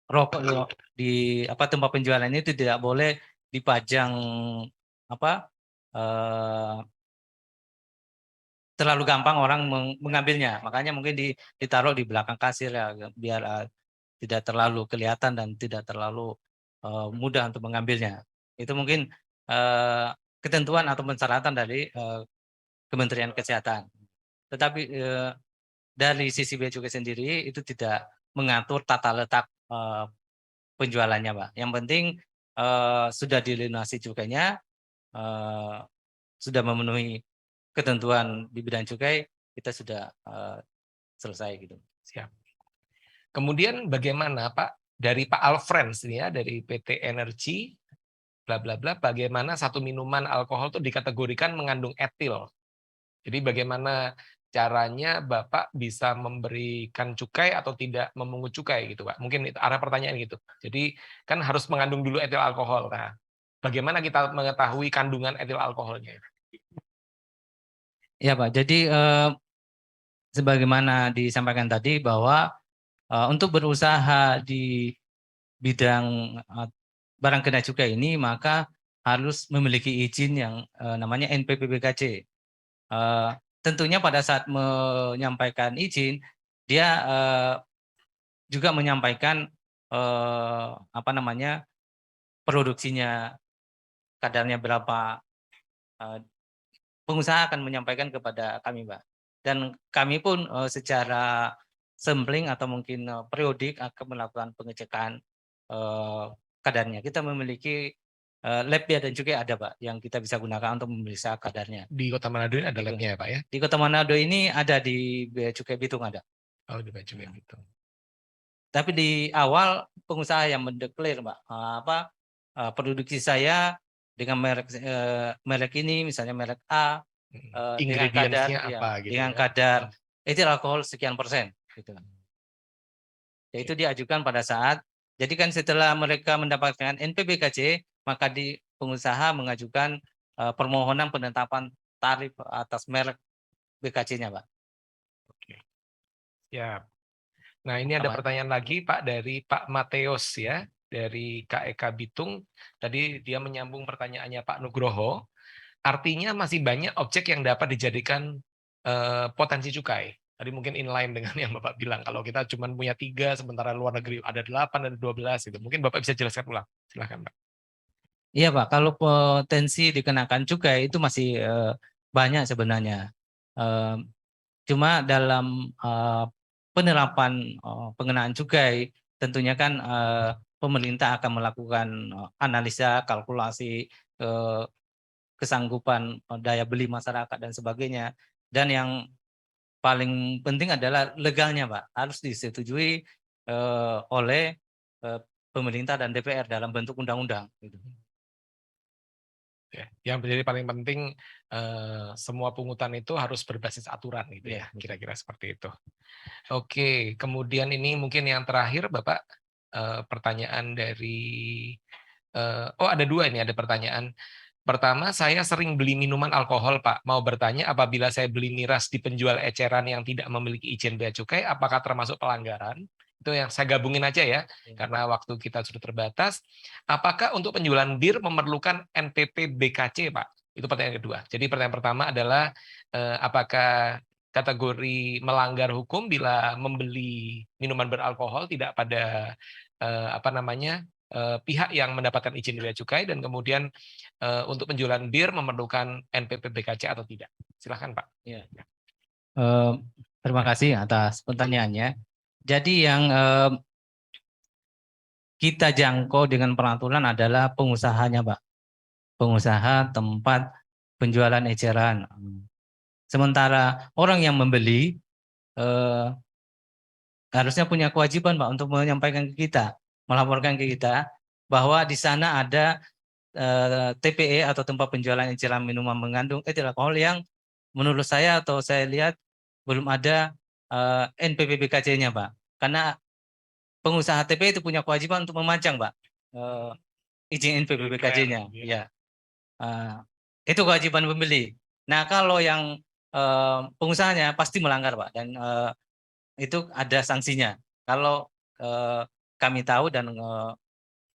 B: rokok di tempat penjualan itu tidak boleh dipajang terlalu gampang orang mengambilnya. Makanya mungkin ditaruh di belakang kasir ya, biar tidak terlalu kelihatan dan tidak terlalu mudah untuk mengambilnya. Itu mungkin ketentuan atau persyaratan dari Kementerian Kesehatan. Tetapi dari sisi bea cukai sendiri itu tidak mengatur tata letak penjualannya, Pak. Yang penting sudah dilunasi cukainya, sudah memenuhi ketentuan di bidang cukai, kita sudah selesai gitu.
A: Siap. Kemudian bagaimana Pak dari Pak Alfrens ini ya, dari PT Energi bla bla bla, bagaimana satu minuman alkohol itu dikategorikan mengandung etil? Jadi bagaimana caranya Bapak bisa memberikan cukai atau tidak memungut cukai gitu Pak? Mungkin itu arah pertanyaan gitu. Jadi kan harus mengandung dulu etil alkohol. Nah, bagaimana kita mengetahui kandungan etil alkoholnya?
B: Ya Pak, jadi sebagaimana disampaikan tadi bahwa untuk berusaha di bidang barang kena cukai ini maka harus memiliki izin yang namanya NPPBKC. Tentunya pada saat menyampaikan izin, dia juga menyampaikan produksinya, kadarnya berapa. Pengusaha akan menyampaikan kepada kami, Mbak. Dan kami pun secara sampling atau mungkin periodik akan melakukan pengecekan kadarnya. Kita memiliki lab bea dan cukai ada Pak, yang kita bisa gunakan untuk memeriksa kadarnya.
A: Di Kota Manado ini ada labnya ya Pak ya?
B: Di Kota Manado ini ada, di Bea Cukai Bitung ada.
A: Oh, di Bea Cukai Bitung.
B: Tapi di awal pengusaha yang mendeklar Pak, produksi saya dengan merek ini, misalnya merek A, dengan kadar,
A: apa, gitu
B: dengan
A: ya?
B: kadar etil alkohol sekian persen, gitu. Itu diajukan pada saat, jadi kan setelah mereka mendapatkan NPBKC, maka pengusaha mengajukan permohonan penetapan tarif atas merek BKC-nya, Pak.
A: Oke. Ya. Nah, ini ada pertanyaan lagi Pak dari Pak Mateos ya, dari KEK Bitung. Tadi dia menyambung pertanyaannya Pak Nugroho. Artinya masih banyak objek yang dapat dijadikan potensi cukai. Tadi mungkin inline dengan yang Bapak bilang. Kalau kita cuma punya 3, sementara luar negeri ada 8, ada 12. Gitu. Mungkin Bapak bisa jelaskan ulang. Silahkan Pak.
B: Iya Pak, kalau potensi dikenakan cukai itu masih banyak sebenarnya. Cuma dalam penerapan pengenaan cukai, tentunya kan pemerintah akan melakukan analisa, kalkulasi, kesanggupan daya beli masyarakat dan sebagainya. Dan yang paling penting adalah legalnya Pak, harus disetujui oleh pemerintah dan DPR dalam bentuk undang-undang. Gitu.
A: Ya, yang menjadi paling penting semua pungutan itu harus berbasis aturan gitu ya, kira-kira seperti itu. Oke, kemudian ini mungkin yang terakhir Bapak, pertanyaan dari ada 2 ini, ada pertanyaan. Pertama, saya sering beli minuman alkohol Pak, mau bertanya apabila saya beli miras di penjual eceran yang tidak memiliki izin bea cukai, apakah termasuk pelanggaran? Itu yang saya gabungin aja ya, karena waktu kita sudah terbatas. Apakah untuk penjualan bir memerlukan NPP BKC, Pak? Itu pertanyaan kedua. Jadi pertanyaan pertama adalah apakah kategori melanggar hukum bila membeli minuman beralkohol tidak pada pihak yang mendapatkan izin bea cukai, dan kemudian untuk penjualan bir memerlukan NPP BKC atau tidak? Silahkan Pak.
B: Ya. Terima kasih atas pertanyaannya. Jadi yang kita jangkau dengan peraturan adalah pengusahanya, Pak. pengusaha tempat penjualan eceran. Sementara orang yang membeli harusnya punya kewajiban Pak untuk menyampaikan ke kita, melaporkan ke kita bahwa di sana ada TPE atau tempat penjualan eceran minuman mengandung etil alkohol yang menurut saya atau saya lihat belum ada NPWBKJ-nya Pak. Karena pengusaha TPE itu punya kewajiban untuk memajang Pak izin NPWBKJ-nya. Ya. Itu kewajiban pembeli. Nah kalau yang pengusahanya pasti melanggar Pak, dan itu ada sanksinya. Kalau kami tahu dan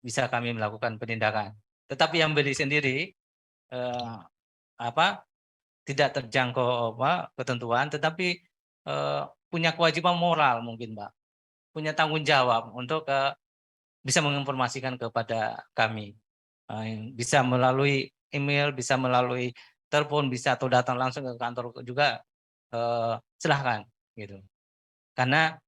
B: bisa kami melakukan penindakan. Tetapi yang beli sendiri tidak terjangkau ketentuan, tetapi punya kewajiban moral mungkin Pak, punya tanggung jawab untuk bisa menginformasikan kepada kami, bisa melalui email, bisa melalui telepon, bisa atau datang langsung ke kantor juga, silahkan gitu. Karena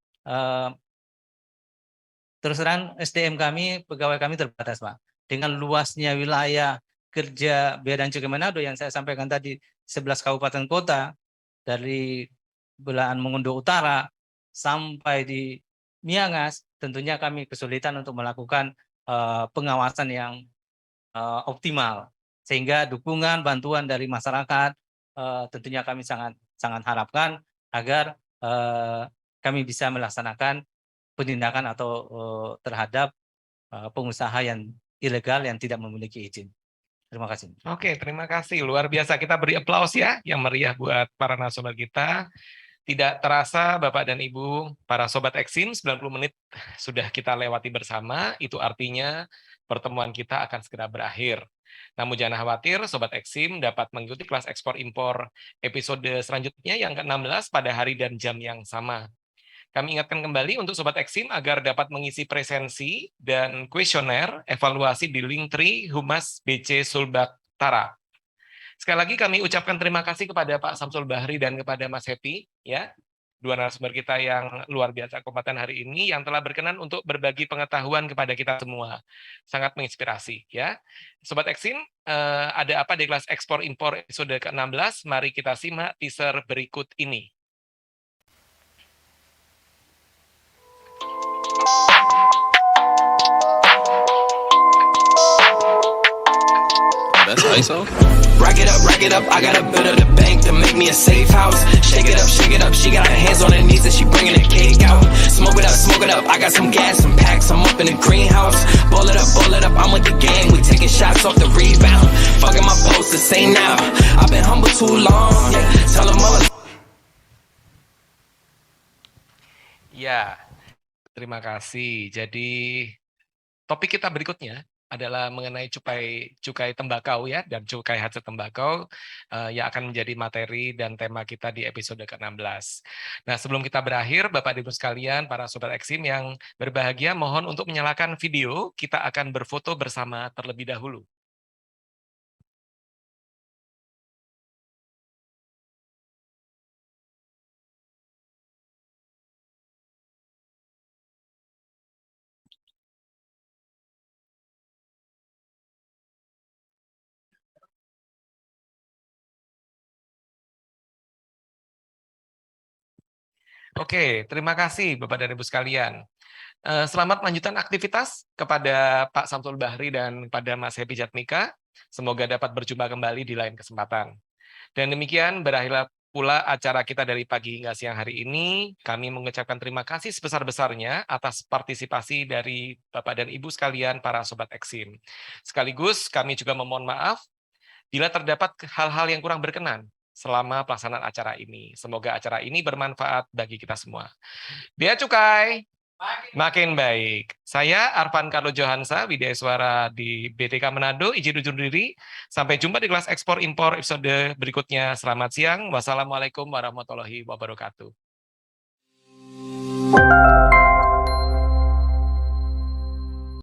B: terus terang SDM kami, pegawai kami terbatas Pak. Dengan luasnya wilayah kerja Bea dan Cukai Manado yang saya sampaikan tadi, 11 kabupaten kota, dari belahan Mongondo Utara sampai di Miangas, tentunya kami kesulitan untuk melakukan pengawasan yang optimal. Sehingga dukungan, bantuan dari masyarakat tentunya kami sangat harapkan agar kami bisa melaksanakan penindakan atau terhadap pengusaha yang ilegal yang tidak memiliki izin. Terima kasih.
A: Oke, terima kasih. Luar biasa. Kita beri aplaus ya, yang meriah buat para narasumber kita. Tidak terasa Bapak dan Ibu, para Sobat Eksim, 90 menit sudah kita lewati bersama. Itu artinya pertemuan kita akan segera berakhir. Namun jangan khawatir, Sobat Eksim dapat mengikuti kelas ekspor impor episode selanjutnya yang ke-16 pada hari dan jam yang sama. Kami ingatkan kembali untuk Sobat Eksim agar dapat mengisi presensi dan kuesioner evaluasi di Linktree Humas BC Sulbaktara. Sekali lagi kami ucapkan terima kasih kepada Pak Samsul Bahri dan kepada Mas Happy, ya, dua narasumber kita yang luar biasa kompeten hari ini, yang telah berkenan untuk berbagi pengetahuan kepada kita semua. Sangat menginspirasi, ya. Sobat Eksim, ada apa di kelas ekspor impor episode ke-16? Mari kita simak teaser berikut ini.
C: That's ISO. Rack it up, I got a bit of the bank to make me a safe house. Shake it up, she got her hands on her knees and she bringing the cake out. Smoke it up, I got some gas, some packs, I'm up in the greenhouse. Ball it up, I'm with the gang, we taking shots off the rebound. Fucking my post to say now, I've been humble too long, yeah, tell them all.
A: Ya, terima kasih. Jadi topik kita berikutnya adalah mengenai cukai tembakau ya, dan cukai hasil tembakau yang akan menjadi materi dan tema kita di episode ke-16. Nah, sebelum kita berakhir, Bapak Ibu sekalian, para Sobat Eksim yang berbahagia, mohon untuk menyalakan video, kita akan berfoto bersama terlebih dahulu. Oke, terima kasih Bapak dan Ibu sekalian. Selamat melanjutkan aktivitas kepada Pak Samsul Bahri dan kepada Mas Happy Jatmika. Semoga dapat berjumpa kembali di lain kesempatan. Dan demikian berakhirlah pula acara kita dari pagi hingga siang hari ini. Kami mengucapkan terima kasih sebesar-besarnya atas partisipasi dari Bapak dan Ibu sekalian para Sobat Eksim. Sekaligus kami juga memohon maaf bila terdapat hal-hal yang kurang berkenan selama pelaksanaan acara ini. Semoga acara ini bermanfaat bagi kita semua. Bea Cukai makin baik. Saya Arfan Carlo Johansa, Widya Suara di BTK Manado, izin undur diri. Sampai jumpa di kelas ekspor impor episode berikutnya. Selamat siang. Wassalamualaikum warahmatullahi wabarakatuh.